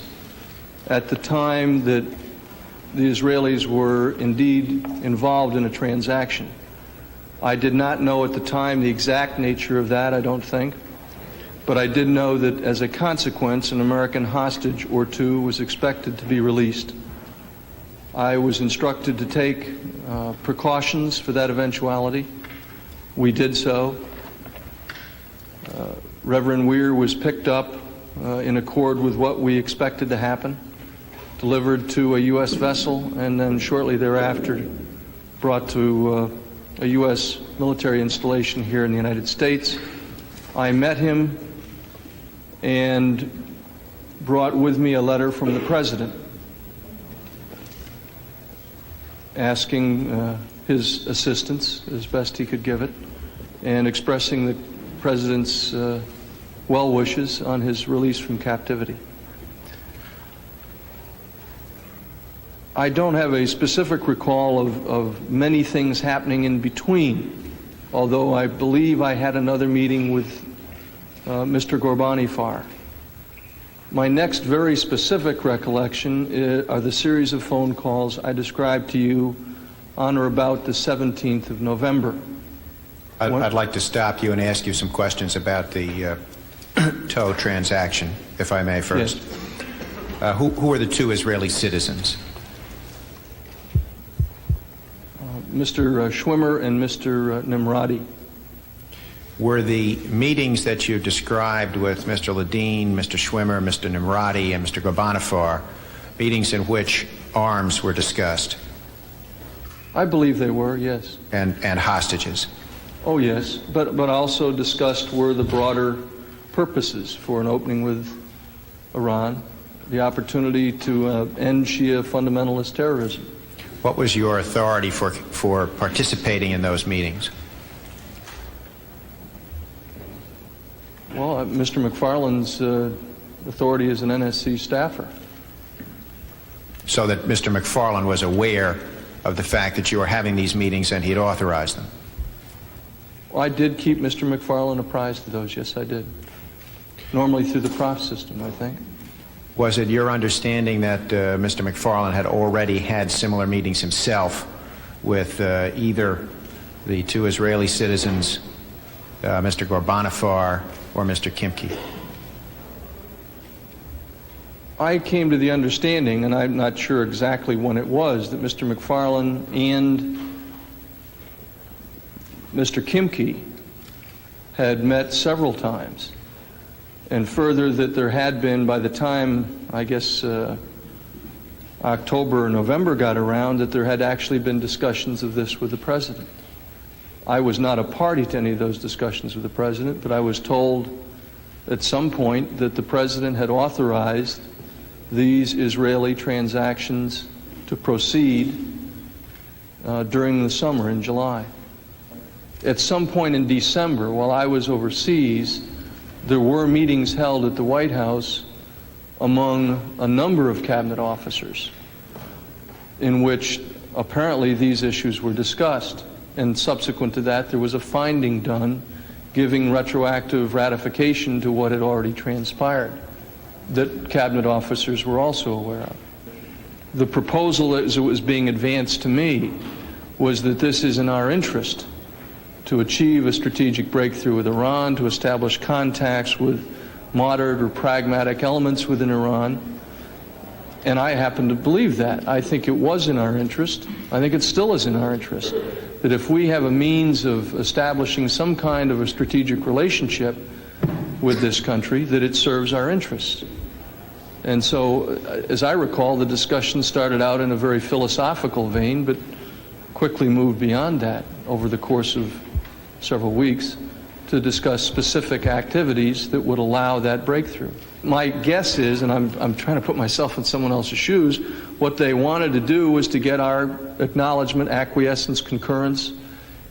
at the time that the Israelis were indeed involved in a transaction. I did not know at the time the exact nature of that, I don't think, but I did know that as a consequence, an American hostage or two was expected to be released. I was instructed to take precautions for that eventuality. We did so. Reverend Weir was picked up in accord with what we expected to happen, delivered to a U.S. vessel, and then shortly thereafter brought to a U.S. military installation here in the United States. I met him and brought with me a letter from the President asking his assistance as best he could give it and expressing the President's well wishes on his release from captivity. I don't have a specific recall of many things happening in between although I believe I had another meeting with Mr. Ghorbanifar. My next very specific recollection are the series of phone calls I described to you on or about the 17th of November. I'd like to stop you and ask you some questions about the tow transaction, if I may first. Yes. Who are the two Israeli citizens? Mr. Schwimmer and Mr. Nimrati. Were the meetings that you described with Mr. Ledeen, Mr. Schwimmer, Mr. Nimrati, and Mr. Ghorbanifar meetings in which arms were discussed? I believe they were, yes. And hostages? Oh, yes, but also discussed were the broader purposes for an opening with Iran, the opportunity to end Shia fundamentalist terrorism. What was your authority for participating in those meetings? Well, Mr. McFarland's authority as an NSC staffer. So that Mr. McFarland was aware of the fact that you were having these meetings and he had authorized them? Well, I did keep Mr. McFarland apprised of those, yes I did. Normally through the prof system, I think. Was it your understanding that Mr. McFarland had already had similar meetings himself with either the two Israeli citizens, Mr. Ghorbanifar or Mr. Kimki? I came to the understanding, and I'm not sure exactly when it was, that Mr. McFarland and Mr. Kimki had met several times, and further that there had been, by the time, I guess, October or November got around, that there had actually been discussions of this with the President. I was not a party to any of those discussions with the President, but I was told at some point that the President had authorized these Israeli transactions to proceed during the summer in July. At some point in December, while I was overseas, there were meetings held at the White House among a number of cabinet officers in which apparently these issues were discussed. And subsequent to that, there was a finding done giving retroactive ratification to what had already transpired that cabinet officers were also aware of. The proposal as it was being advanced to me was that this is in our interest to achieve a strategic breakthrough with Iran, to establish contacts with moderate or pragmatic elements within Iran. And I happen to believe that. I think it was in our interest. I think it still is in our interest that if we have a means of establishing some kind of a strategic relationship with this country, that it serves our interests. And so, as I recall, the discussion started out in a very philosophical vein, but quickly moved beyond that over the course of several weeks to discuss specific activities that would allow that breakthrough. My guess is, and I'm trying to put myself in someone else's shoes, what they wanted to do was to get our acknowledgement, acquiescence, concurrence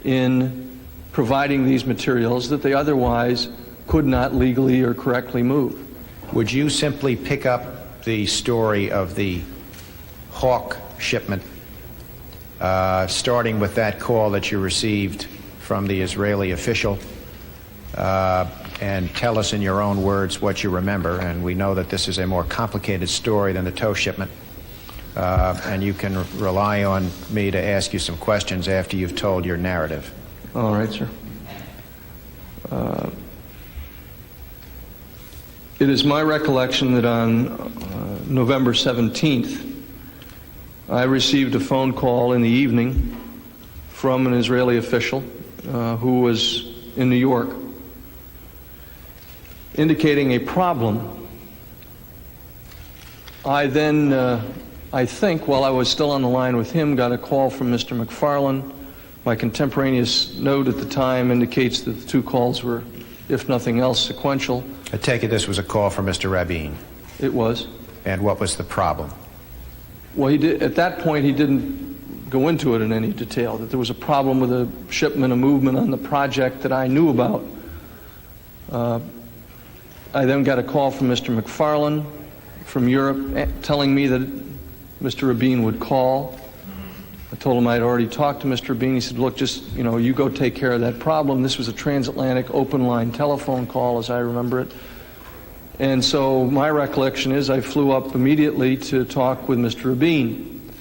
in providing these materials that they otherwise could not legally or correctly move. Would you simply pick up the story of the Hawk shipment, starting with that call that you received from the Israeli official, and tell us in your own words what you remember? And we know that this is a more complicated story than the tow shipment, and you can rely on me to ask you some questions after you've told your narrative. All right, sir. It is my recollection that on November 17th, I received a phone call in the evening from an Israeli official who was in New York, indicating a problem. I then, I think, while I was still on the line with him, got a call from Mr. McFarland. My contemporaneous note at the time indicates that the two calls were, if nothing else, sequential. I take it this was a call from Mr. Rabin. It was. And what was the problem? Well, he did, at that point, he didn't go into it in any detail, that there was a problem with a shipment, a movement on the project that I knew about. I then got a call from Mr. McFarland from Europe telling me that Mr. Rabin would call. I told him I'd already talked to Mr. Bean. He said, look, just, you go take care of that problem. This was a transatlantic open line telephone call, as I remember it. And so my recollection is I flew up immediately to talk with Mr. Rabin.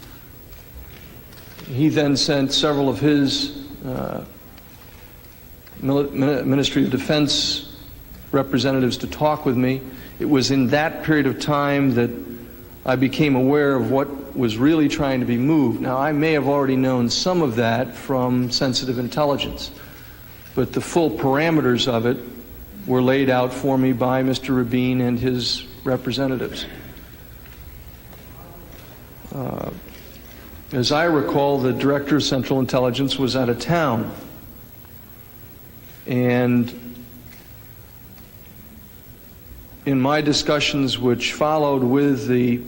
He then sent several of his Ministry of Defense representatives to talk with me. It was in that period of time that I became aware of what was really trying to be moved. Now, I may have already known some of that from sensitive intelligence, but the full parameters of it were laid out for me by Mr. Rabin and his representatives. As I recall, the Director of Central Intelligence was out of town, and in my discussions which followed with the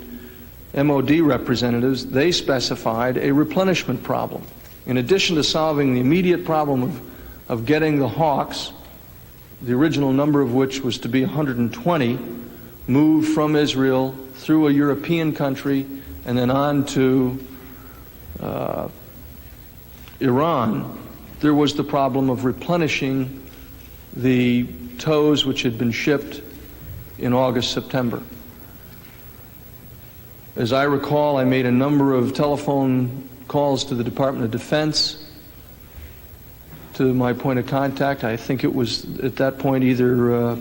MOD representatives, they specified a replenishment problem. In addition to solving the immediate problem of getting the Hawks, the original number of which was to be 120, moved from Israel through a European country and then on to Iran, there was the problem of replenishing the tows which had been shipped in August, September. As I recall, I made a number of telephone calls to the Department of Defense, to my point of contact. I think it was at that point either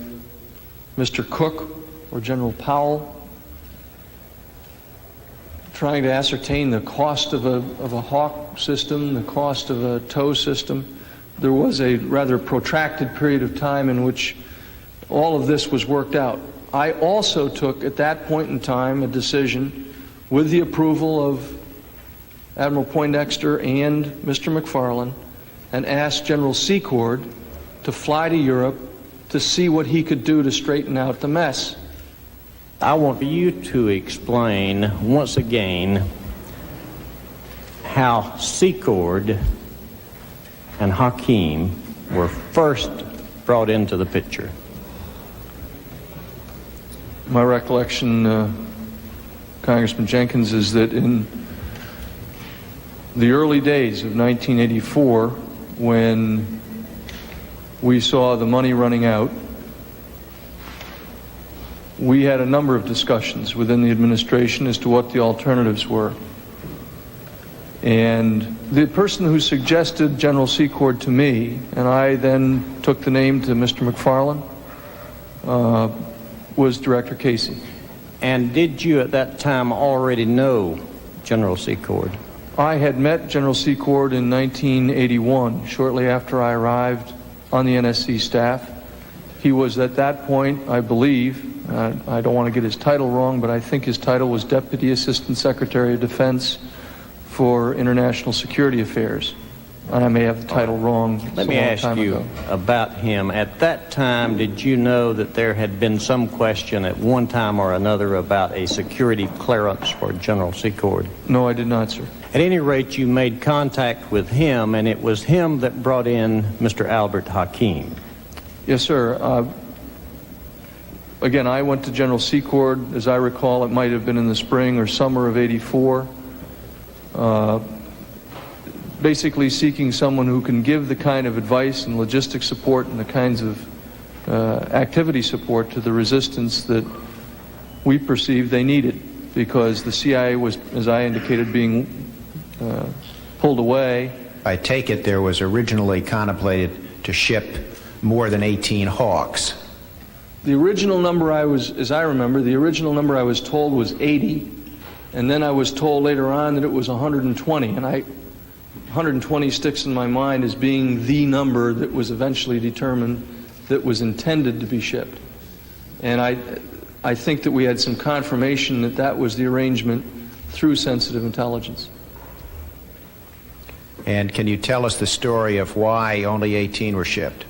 Mr. Cook or General Powell, trying to ascertain the cost of a Hawk system, the cost of a tow system. There was a rather protracted period of time in which all of this was worked out. I also took, at that point in time, a decision with the approval of Admiral Poindexter and Mr. McFarland, and asked General Secord to fly to Europe to see what he could do to straighten out the mess. I want you to explain once again how Secord and Hakeem were first brought into the picture. My recollection, Congressman Jenkins, is that in the early days of 1984, when we saw the money running out, we had a number of discussions within the administration as to what the alternatives were. And the person who suggested General Secord to me, and I then took the name to Mr. McFarland, was Director Casey. And did you at that time already know General Secord? I had met General Secord in 1981, shortly after I arrived on the NSC staff. He was at that point, I believe, I don't want to get his title wrong, but I think his title was Deputy Assistant Secretary of Defense for International Security Affairs. I may have the title wrong. Let me ask you about him. At that time, did you know that there had been some question at one time or another about a security clearance for General Secord? No, I did not, sir. At any rate, you made contact with him, and it was him that brought in Mr. Albert Hakeem. Yes, sir. Again, I went to General Secord. As I recall, it might have been in the spring or summer of '84. Basically seeking someone who can give the kind of advice and logistic support and the kinds of activity support to the resistance that we perceived they needed, because the CIA was, as I indicated, being pulled away. I take it there was originally contemplated to ship more than 18 Hawks. The original number as I remember, the original number I was told was 80, and then I was told later on that it was 120, and 120 sticks in my mind as being the number that was eventually determined that was intended to be shipped. And I think that we had some confirmation that that was the arrangement through sensitive intelligence. And can you tell us the story of why only 18 were shipped?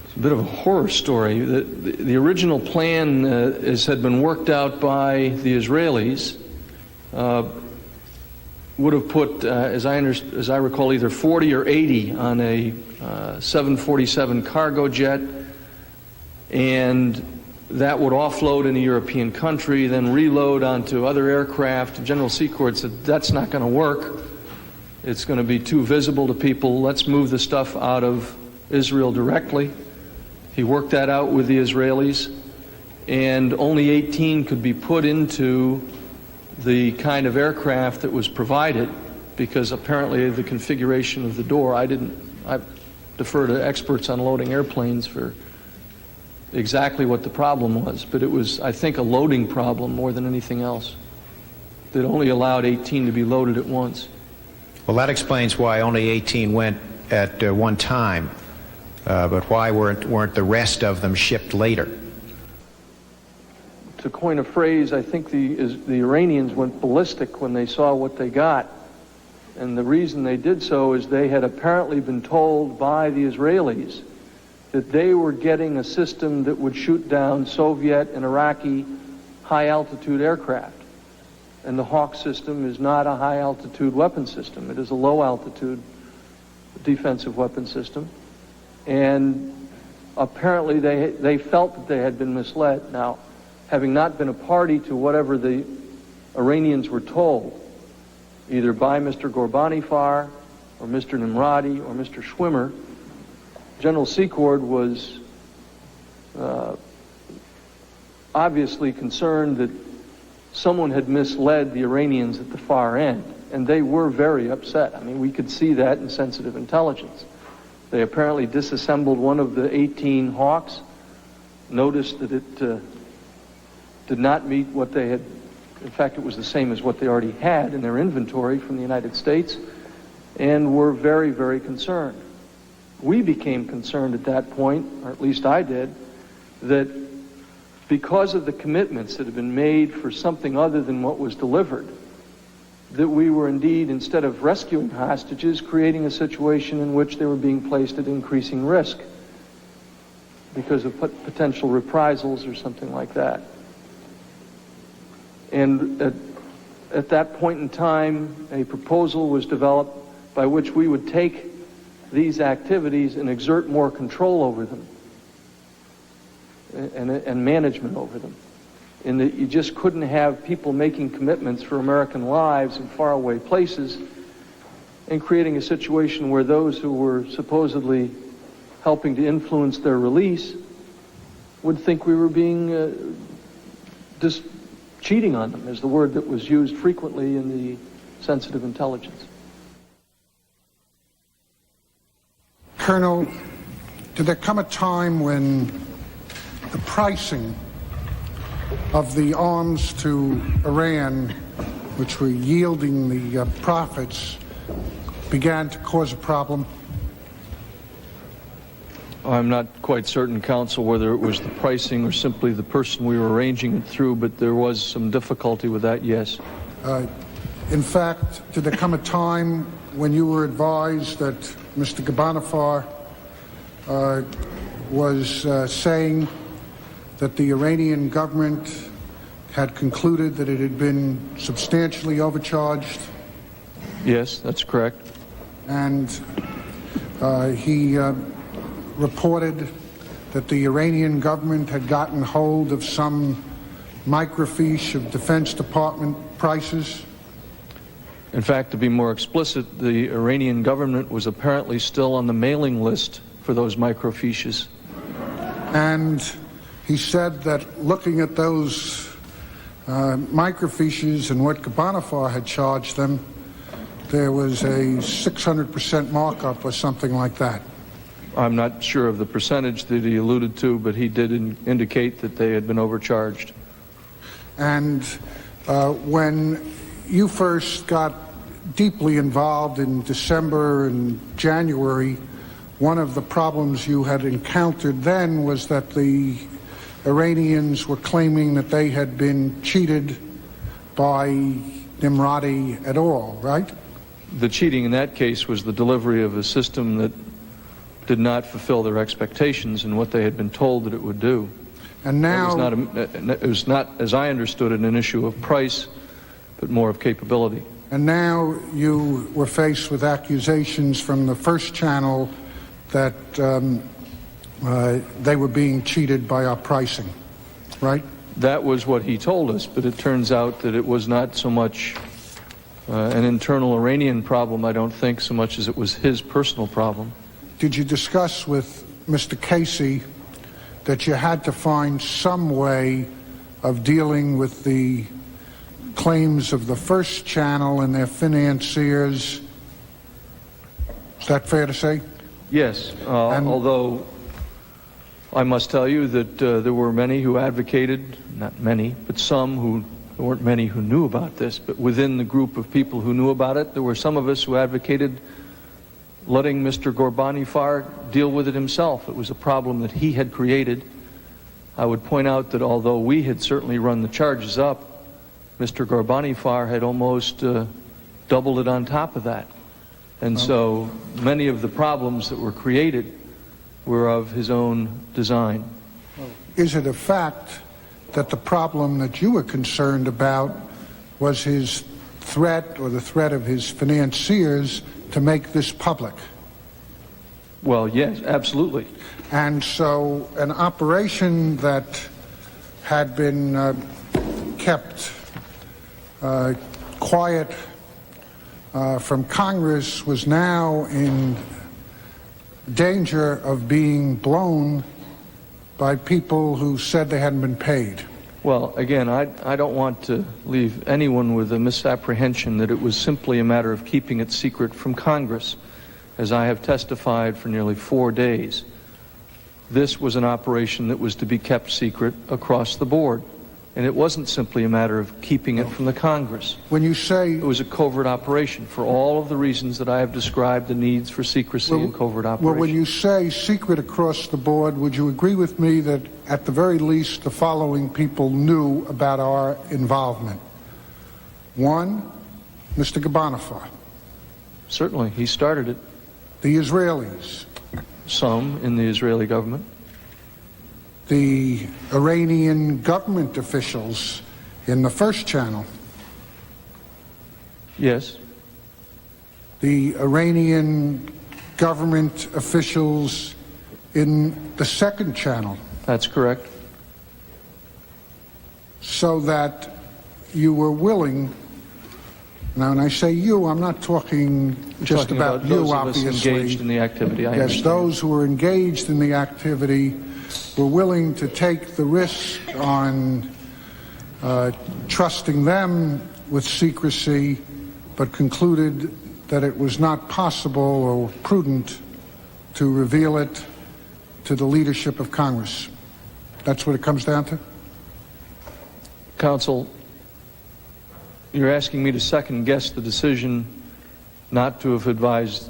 It's a bit of a horror story. The original plan had been worked out by the Israelis. Would have put, as I recall, either 40 or 80 on a 747 cargo jet, and that would offload in a European country, then reload onto other aircraft. General Secord said, that's not going to work. It's going to be too visible to people. Let's move the stuff out of Israel directly. He worked that out with the Israelis, and only 18 could be put into the kind of aircraft that was provided, because apparently the configuration of the door, I defer to experts on loading airplanes for exactly what the problem was, but it was, I think, a loading problem more than anything else that only allowed 18 to be loaded at once. Well, that explains why only 18 went at one time, but why weren't the rest of them shipped later? To coin a phrase, I think the Iranians went ballistic when they saw what they got. And the reason they did so is they had apparently been told by the Israelis that they were getting a system that would shoot down Soviet and Iraqi high-altitude aircraft. And the Hawk system is not a high-altitude weapon system. It is a low-altitude defensive weapon system. And apparently they felt that they had been misled. Now, having not been a party to whatever the Iranians were told, either by Mr. Ghorbanifar or Mr. Nimrati or Mr. Schwimmer, General Secord was obviously concerned that someone had misled the Iranians at the far end, and they were very upset. I mean, we could see that in sensitive intelligence. They apparently disassembled one of the 18 Hawks, noticed that it did not meet what they had. In fact, it was the same as what they already had in their inventory from the United States, and were very, very concerned. We became concerned at that point, or at least I did, that because of the commitments that had been made for something other than what was delivered, that we were indeed, instead of rescuing hostages, creating a situation in which they were being placed at increasing risk because of potential reprisals or something like that. And at that point in time, a proposal was developed by which we would take these activities and exert more control over them and management over them. In that you just couldn't have people making commitments for American lives in faraway places and creating a situation where those who were supposedly helping to influence their release would think we were being just cheating on them, is the word that was used frequently in the sensitive intelligence. Colonel, did there come a time when the pricing of the arms to Iran, which were yielding the profits, began to cause a problem? I'm not quite certain, Counsel, whether it was the pricing or simply the person we were arranging it through, but there was some difficulty with that, yes. In fact, did there come a time when you were advised that Mr. Ghorbanifar was saying that the Iranian government had concluded that it had been substantially overcharged? Yes, that's correct. And he reported that the Iranian government had gotten hold of some microfiche of Defense Department prices? In fact, to be more explicit, the Iranian government was apparently still on the mailing list for those microfiches. And he said that looking at those microfiches and what Ghorbanifar had charged them, there was a 600% markup or something like that. I'm not sure of the percentage that he alluded to, but he did indicate that they had been overcharged. And when you first got deeply involved in December and January, one of the problems you had encountered then was that the Iranians were claiming that they had been cheated by Nimrati et al., right? The cheating in that case was the delivery of a system that did not fulfill their expectations and what they had been told that it would do. And now it was not, as I understood it, an issue of price, but more of capability. And now you were faced with accusations from the first channel that they were being cheated by our pricing. right? That was what he told us, but it turns out that it was not so much an internal Iranian problem, I don't think, so much as it was his personal problem. Did you discuss with Mr. Casey that you had to find some way of dealing with the claims of the first channel and their financiers? Is that fair to say? Yes, although I must tell you that there were many who advocated, not many, but some who, there weren't many who knew about this, but within the group of people who knew about it, there were some of us who advocated letting Mr. Ghorbanifar deal with it himself. It was a problem that he had created. I would point out that although we had certainly run the charges up, Mr. Ghorbanifar had almost doubled it on top of that. And so many of the problems that were created were of his own design. Is it a fact that the problem that you were concerned about was his threat or the threat of his financiers to make this public? Well, yes, absolutely. And so an operation that had been kept quiet from Congress was now in danger of being blown by people who said they hadn't been paid. Well, again, I don't want to leave anyone with a misapprehension that it was simply a matter of keeping it secret from Congress. As I have testified for nearly 4 days, this was an operation that was to be kept secret across the board. And it wasn't simply a matter of keeping it from the Congress. When you say... It was a covert operation for all of the reasons that I have described, the needs for secrecy and covert operation. Well, when you say secret across the board, would you agree with me that at the very least the following people knew about our involvement? One, Mr. Ghorbanifar. Certainly, he started it. The Israelis. Some in the Israeli government. The Iranian government officials in the first channel. Yes. The Iranian government officials in the second channel. That's correct. So that you were willing, now when I say you, I'm not talking just about you, obviously. Those engaged in the activity. Yes, those who were engaged in the activity were willing to take the risk on trusting them with secrecy, but concluded that it was not possible or prudent to reveal it to the leadership of Congress. That's what it comes down to? Counsel, you're asking me to second-guess the decision not to have advised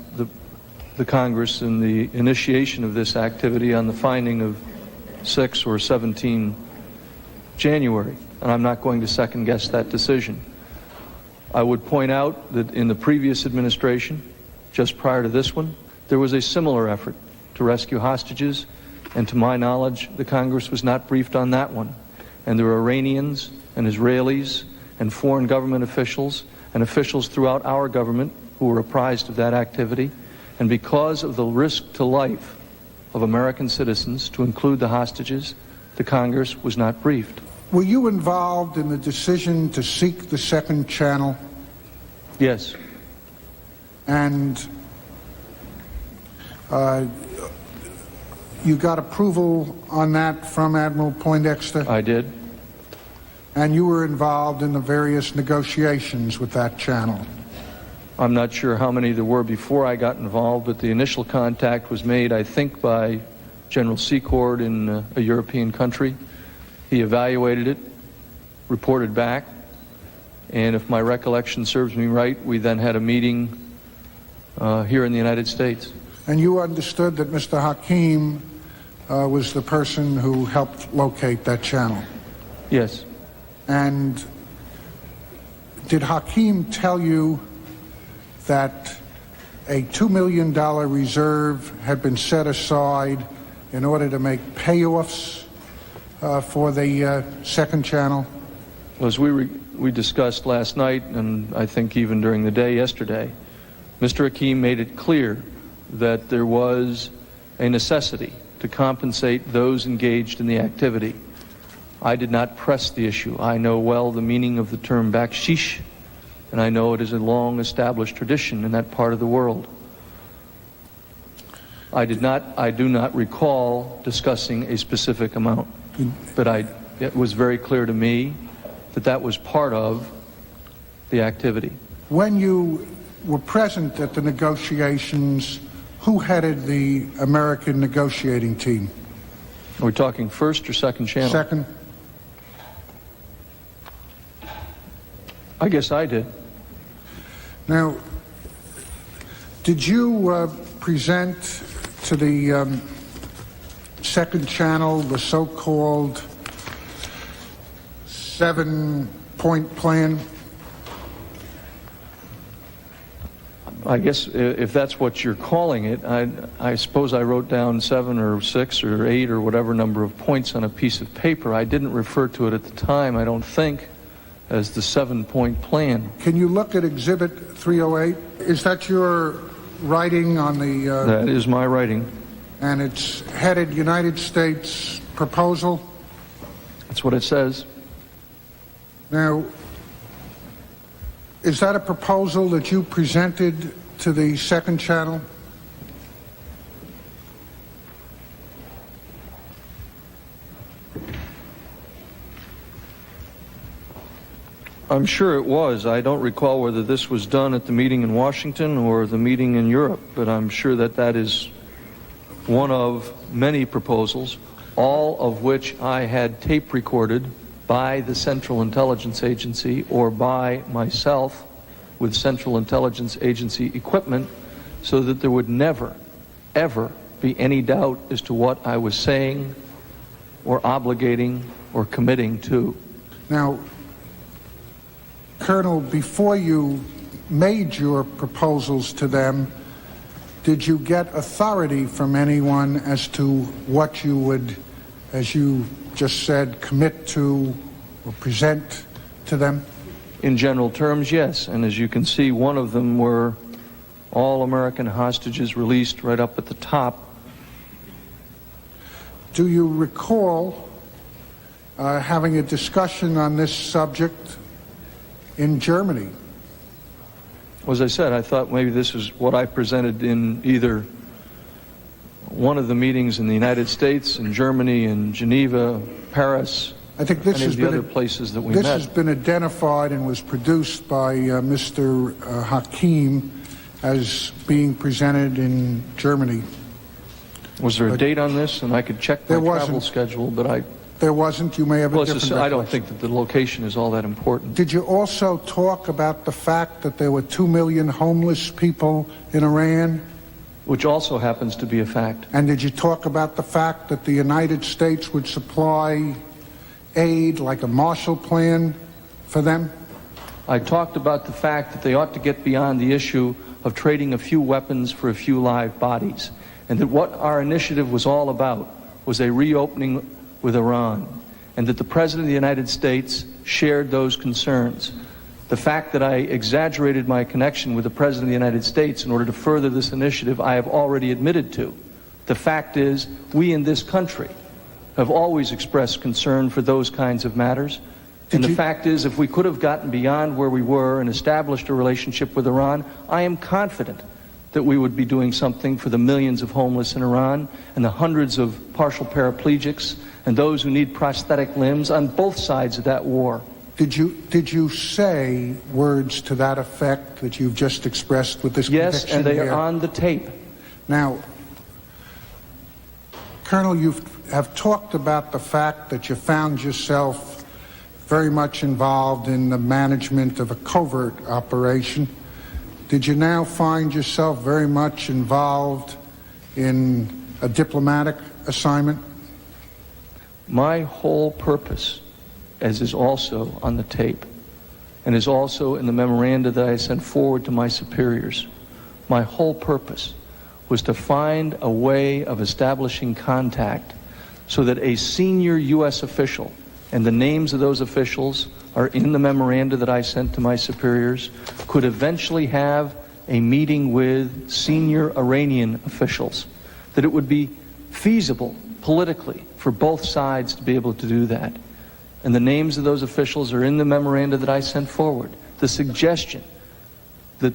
the Congress in the initiation of this activity on the finding of 6 or 17 January, and I'm not going to second-guess that decision. I would point out that in the previous administration, just prior to this one, there was a similar effort to rescue hostages, and to my knowledge, the Congress was not briefed on that one. And there were Iranians and Israelis and foreign government officials and officials throughout our government who were apprised of that activity, and because of the risk to life of American citizens, to include the hostages, the Congress was not briefed. Were you involved in the decision to seek the second channel? Yes. And you got approval on that from Admiral Poindexter? I did. And you were involved in the various negotiations with that channel? I'm not sure how many there were before I got involved, but the initial contact was made, I think, by General Secord in a European country. He evaluated it, reported back, and if my recollection serves me right, we then had a meeting here in the United States. And you understood that Mr. Hakim was the person who helped locate that channel? Yes. And did Hakim tell you that a $2 million reserve had been set aside in order to make payoffs for the second channel? Well, as we discussed last night, and I think even during the day yesterday, Mr. Hakim made it clear that there was a necessity to compensate those engaged in the activity. I did not press the issue. I know well the meaning of the term bakshish, and I know it is a long-established tradition in that part of the world. I do not recall discussing a specific amount, but it was very clear to me that that was part of the activity. When you were present at the negotiations, who headed the American negotiating team? Are we talking first or second channel? Second. I guess I did. Now, did you present to the second channel the so-called 7-point plan? I guess if that's what you're calling it, I suppose I wrote down 7 or 6 or 8 or whatever number of points on a piece of paper. I didn't refer to it at the time, I don't think, as the 7-point plan. Can you look at Exhibit 308? Is that your writing on the... That is my writing. And it's headed United States Proposal? That's what it says. Now, is that a proposal that you presented to the second channel? I'm sure it was. I don't recall whether this was done at the meeting in Washington or the meeting in Europe, but I'm sure that that is one of many proposals, all of which I had tape recorded by the Central Intelligence Agency or by myself with Central Intelligence Agency equipment, so that there would never, ever be any doubt as to what I was saying or obligating or committing to. Now, Colonel, before you made your proposals to them, did you get authority from anyone as to what you would, as you just said, commit to or present to them? In general terms, yes. And as you can see, one of them were all American hostages released right up at the top. Do you recall having a discussion on this subject in Germany? As I said, I thought maybe this was what I presented in either one of the meetings in the United States, in Germany, in Geneva, Paris, I think this has the other places that we this met. has been identified and was produced by Mr. Hakim as being presented in Germany. Was there a date on this? And I could check my travel schedule, but there wasn't. You may have a different I don't think that the location is all that important. Did you also talk about the fact that there were 2 million homeless people in Iran? Which also happens to be a fact. And did you talk about the fact that the United States would supply aid, like a Marshall Plan, for them? I talked about the fact that they ought to get beyond the issue of trading a few weapons for a few live bodies, and that what our initiative was all about was a reopening with Iran, and that the President of the United States shared those concerns. The fact that I exaggerated my connection with the President of the United States in order to further this initiative, I have already admitted to. The fact is, we in this country have always expressed concern for those kinds of matters. And the fact is, if we could have gotten beyond where we were and established a relationship with Iran, I am confident that we would be doing something for the millions of homeless in Iran and the hundreds of partial paraplegics and those who need prosthetic limbs on both sides of that war. Did you say words to that effect that you've just expressed with this Yes, conviction? and they here? are on the tape. Now, Colonel, you have talked about the fact that you found yourself very much involved in the management of a covert operation. Did you now find yourself very much involved in a diplomatic assignment? My whole purpose, as is also on the tape, and is also in the memoranda that I sent forward to my superiors, my whole purpose was to find a way of establishing contact so that a senior U.S. official, and the names of those officials are in the memoranda that I sent to my superiors, could eventually have a meeting with senior Iranian officials, that it would be feasible politically for both sides to be able to do that. and the names of those officials are in the memoranda that I sent forward. The suggestion that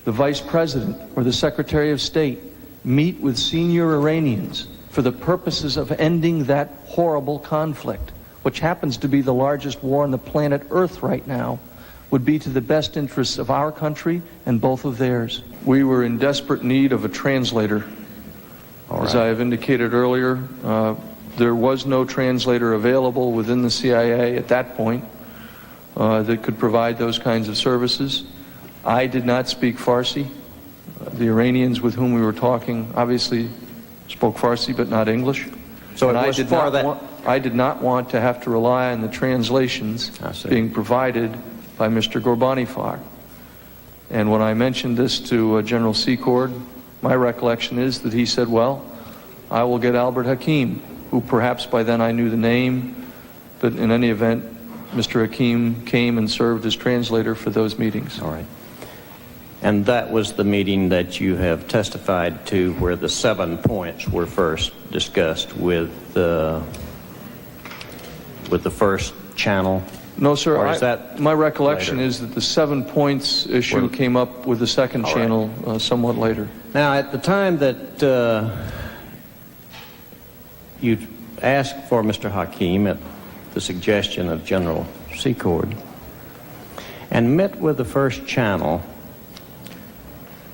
the Vice President or the Secretary of State meet with senior Iranians for the purposes of ending that horrible conflict, which happens to be the largest war on the planet Earth right now, would be to the best interests of our country and both of theirs. We were in desperate need of a translator. As I have indicated earlier, there was no translator available within the CIA at that point that could provide those kinds of services. I did not speak Farsi. The Iranians with whom we were talking obviously spoke Farsi, but not English. So and it was I did not want to have to rely on the translations being provided by Mr. Ghorbanifar. And when I mentioned this to General Secord, my recollection is that he said, well, I will get Albert Hakim, who perhaps by then I knew the name, but in any event, Mr. Hakim came and served as translator for those meetings. All right. And that was the meeting that you have testified to where the 7 points were first discussed with the first channel? No, sir. Or is that my recollection later? is that the 7 points issue came up with the second channel somewhat later. Now, at the time that you asked for Mr. Hakim at the suggestion of General Secord and met with the first channel,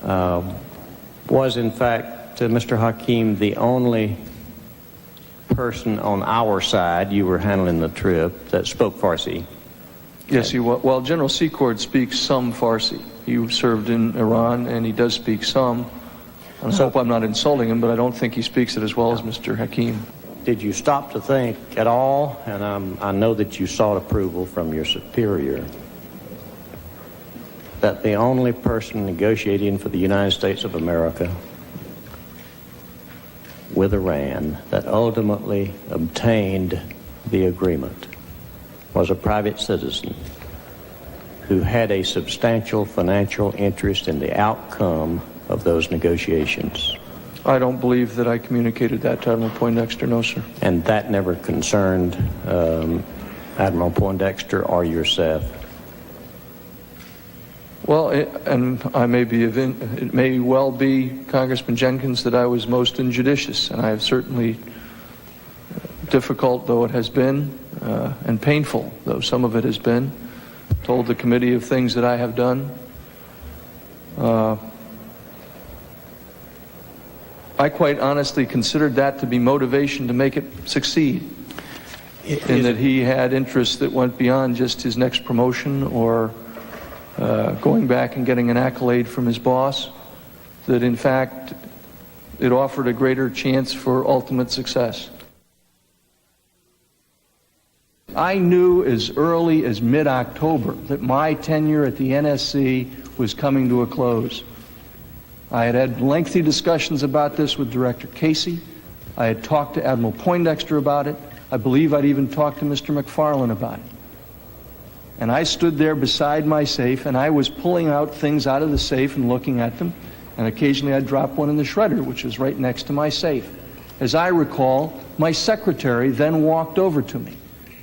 was in fact Mr. Hakim the only person on our side, you were handling the trip, that spoke Farsi? Yes, he was. Well, General Secord speaks some Farsi. He served in Iran, and he does speak some. I hope I'm not insulting him, but I don't think he speaks it as well as Mr. Hakim. Did you stop to think at all, and I know that you sought approval from your superior, that the only person negotiating for the United States of America with Iran that ultimately obtained the agreement was a private citizen who had a substantial financial interest in the outcome of those negotiations? I don't believe that I communicated that to Admiral Poindexter, no, sir. And that never concerned Admiral Poindexter or yourself? Well, it may well be, Congressman Jenkins, that I was most injudicious, and I have certainly, difficult though it has been, and painful though some of it has been, told the committee of things that I have done. I quite honestly considered that to be motivation to make it succeed, in that he had interests that went beyond just his next promotion or going back and getting an accolade from his boss, that in fact it offered a greater chance for ultimate success. I knew as early as mid-October that my tenure at the NSC was coming to a close. I had had lengthy discussions about this with Director Casey. I had talked to Admiral Poindexter about it. I believe I'd even talked to Mr. McFarlane about it. And I stood there beside my safe, and I was pulling out things out of the safe and looking at them, and occasionally I'd drop one in the shredder, which was right next to my safe. As I recall, my secretary then walked over to me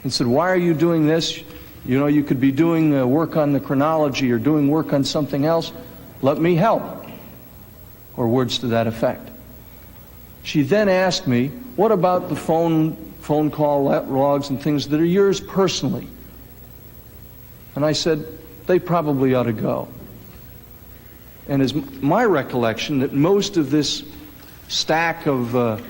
and said, "Why are you doing this? You know, you could be doing work on the chronology or doing work on something else. Let me help," or words to that effect. She then asked me, "What about the phone call logs and things that are yours personally?" And I said, "They probably ought to go." And it's my recollection that most of this stack of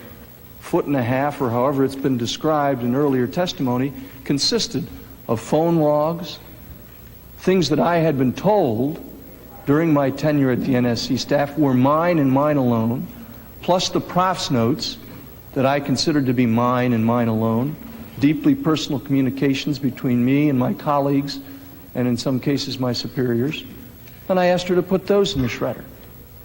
foot and a half, or however it's been described in earlier testimony, consisted of phone logs, things that I had been told during my tenure at the NSC staff were mine and mine alone, plus the prof's notes that I considered to be mine and mine alone, deeply personal communications between me and my colleagues, and in some cases my superiors. And I asked her to put those in the shredder,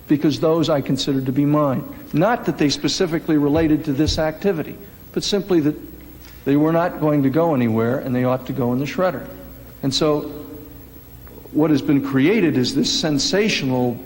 because those I considered to be mine. Not that they specifically related to this activity, but simply that they were not going to go anywhere and they ought to go in the shredder. And so what has been created is this sensational,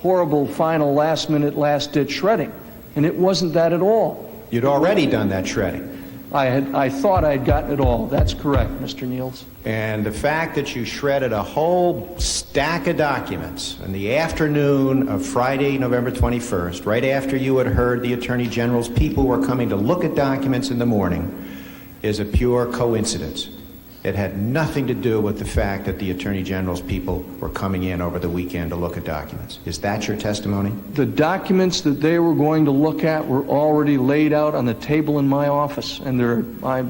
horrible, final, last-minute, last-ditch shredding. And it wasn't that at all. You'd already done that shredding. I thought I had gotten it all. That's correct, Mr. Niels. And the fact that you shredded a whole stack of documents in the afternoon of Friday, November 21st, right after you had heard the Attorney General's people were coming to look at documents in the morning, is a pure coincidence. It had nothing to do with the fact that the Attorney General's people were coming in over the weekend to look at documents. Is that your testimony? The documents that they were going to look at were already laid out on the table in my office, and I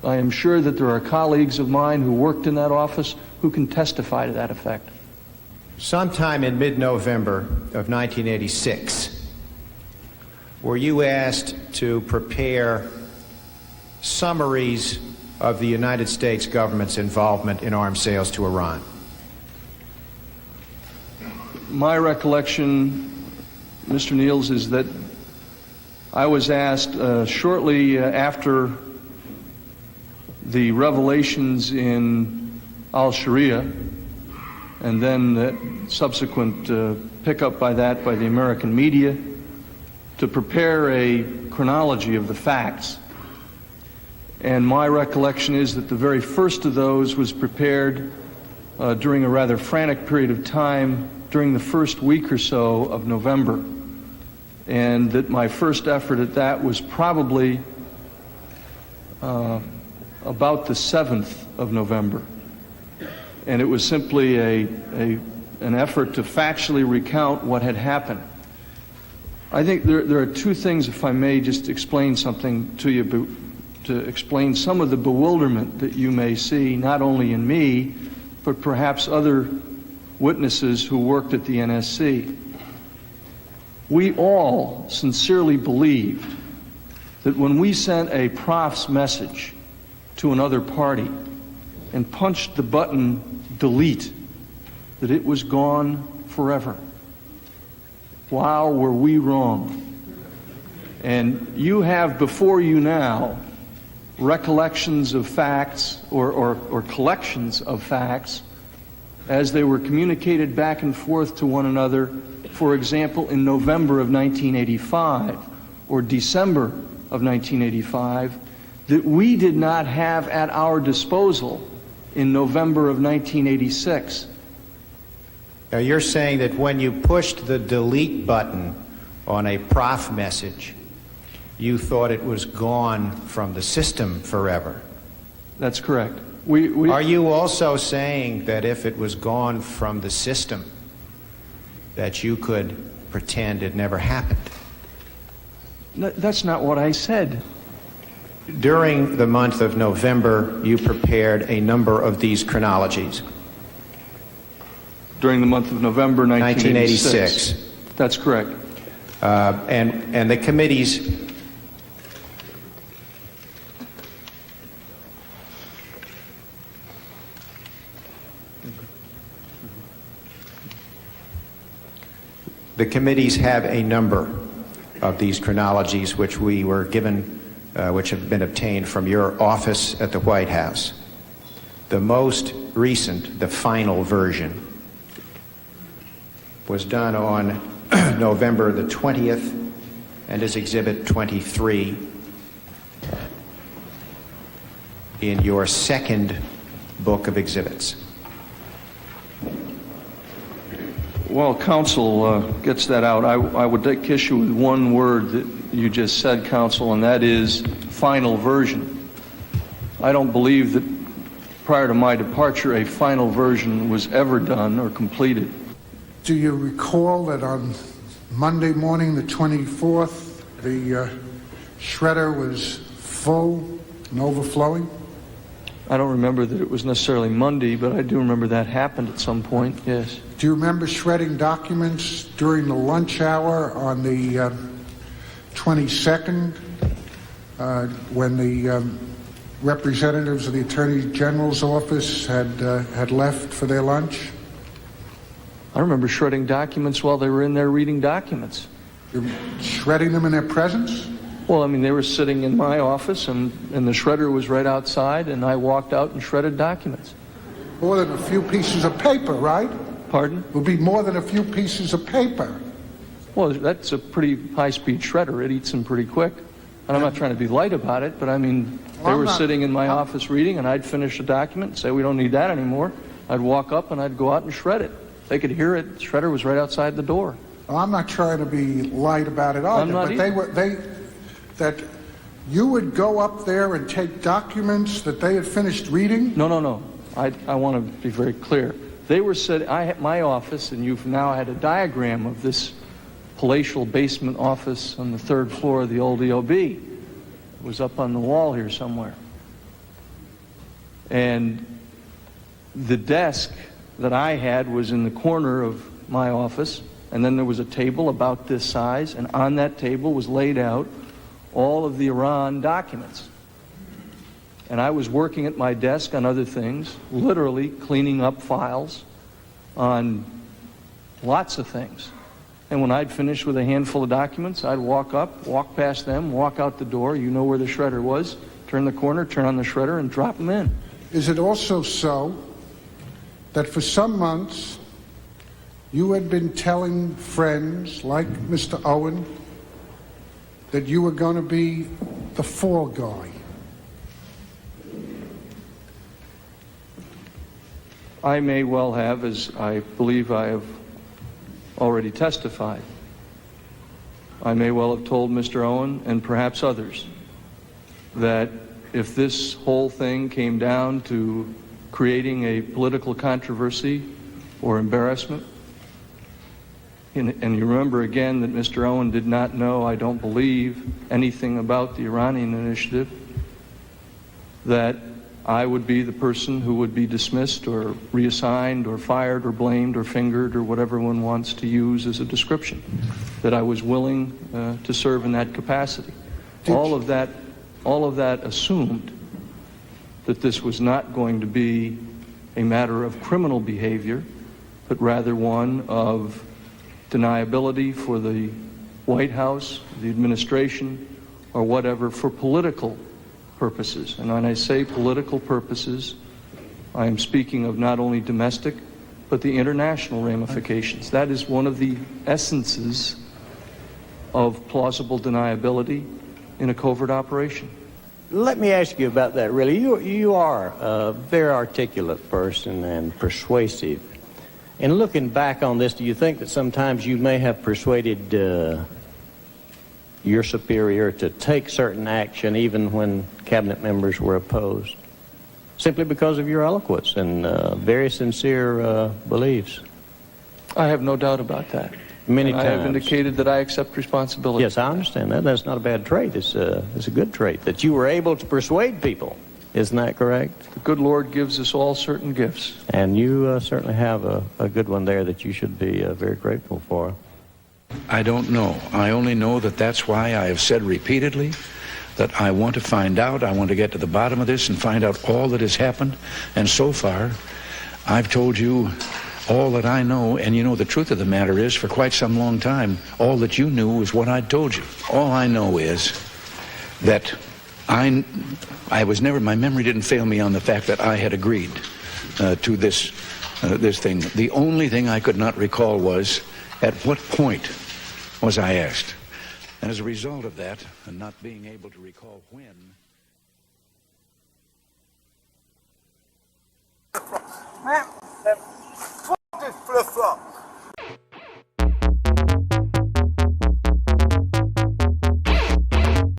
am sure that there are colleagues of mine who worked in that office who can testify to that effect. Sometime in mid-November of 1986, were you asked to prepare summaries of the United States government's involvement in arms sales to Iran? My recollection, Mr. Niels, is that I was asked shortly after the revelations in Al-Sharia, and then the subsequent pickup by that by the American media, to prepare a chronology of the facts. And my recollection is that the very first of those was prepared during a rather frantic period of time during the first week or so of November. And that my first effort at that was probably about the 7th of November. And it was simply an effort to factually recount what had happened. I think there are two things, if I may just explain something to you, to explain some of the bewilderment that you may see, not only in me, but perhaps other witnesses who worked at the NSC. We all sincerely believed that when we sent a prof's message to another party and punched the button delete, that it was gone forever. Wow, were we wrong. And you have before you now recollections of facts or collections of facts as they were communicated back and forth to one another, for example, in November of 1985 or December of 1985, that we did not have at our disposal in November of 1986. Now, you're saying that when you pushed the delete button on a prof message, you thought it was gone from the system forever. That's correct. Are you also saying that if it was gone from the system, that you could pretend it never happened? That's not what I said. During the month of November, you prepared a number of these chronologies. During the month of November 1986. That's correct. And the committees... The committees have a number of these chronologies which we were given, which have been obtained from your office at the White House. The most recent, the final version, was done on November the 20th and is Exhibit 23 in your second book of exhibits. Well, counsel gets that out. I would take issue with one word that you just said, counsel, and that is final version. I don't believe that prior to my departure a final version was ever done or completed. Do you recall that on Monday morning, the 24th, the shredder was full and overflowing? I don't remember that it was necessarily Monday, but I do remember that happened at some point, yes. Do you remember shredding documents during the lunch hour on the 22nd when the representatives of the Attorney General's office had left for their lunch? I remember shredding documents while they were in there reading documents. You're shredding them in their presence? Well, I mean, they were sitting in my office, and the shredder was right outside, and I walked out and shredded documents. More than a few pieces of paper, right? Pardon? It would be more than a few pieces of paper. Well, that's a pretty high-speed shredder. It eats them pretty quick. And I'm not trying to be light about it, but I mean, they were sitting in my office reading, and I'd finish a document and say, we don't need that anymore. I'd walk up and I'd go out and shred it. They could hear it. The shredder was right outside the door. Well, I'm not trying to be light about it either, but that you would go up there and take documents that they had finished reading? No. I want to be very clear. They were sitting, I had my office, and you've now had a diagram of this palatial basement office on the 3rd floor of the old EOB. It was up on the wall here somewhere. And the desk that I had was in the corner of my office, and then there was a table about this size, and on that table was laid out all of the Iran documents. And I was working at my desk on other things, literally cleaning up files on lots of things. And when I'd finish with a handful of documents, I'd walk up, walk past them, walk out the door, you know where the shredder was, turn the corner, turn on the shredder, and drop them in. Is it also so that for some months you had been telling friends like Mr. Owen that you were going to be the fall guy? I may well have, as I believe I have already testified. I may well have told Mr. Owen and perhaps others that if this whole thing came down to creating a political controversy or embarrassment, and you remember again that Mr. Owen did not know, I don't believe, anything about the Iranian initiative, that I would be the person who would be dismissed or reassigned or fired or blamed or fingered or whatever one wants to use as a description, that I was willing to serve in that capacity. All of that assumed that this was not going to be a matter of criminal behavior, but rather one of deniability for the White House, the administration, or whatever, for political purposes. And when I say political purposes, I am speaking of not only domestic, but the international ramifications. That is one of the essences of plausible deniability in a covert operation. Let me ask you about that, really. You are a very articulate person and persuasive. In looking back on this, do you think that sometimes you may have persuaded your superior to take certain action even when cabinet members were opposed, simply because of your eloquence and very sincere beliefs? I have no doubt about that. Many times. I have indicated that I accept responsibility. Yes, I understand that. That's not a bad trait. It's a good trait, that you were able to persuade people. Isn't that correct? The good Lord gives us all certain gifts. And you certainly have a good one there that you should be very grateful for. I don't know. I only know that that's why I have said repeatedly that I want to find out, I want to get to the bottom of this and find out all that has happened. And so far, I've told you all that I know, and you know the truth of the matter is, for quite some long time, all that you knew was what I told you. All I know is that I was never, my memory didn't fail me on the fact that I had agreed to this thing. The only thing I could not recall was at what point was I asked. And as a result of that, and not being able to recall when...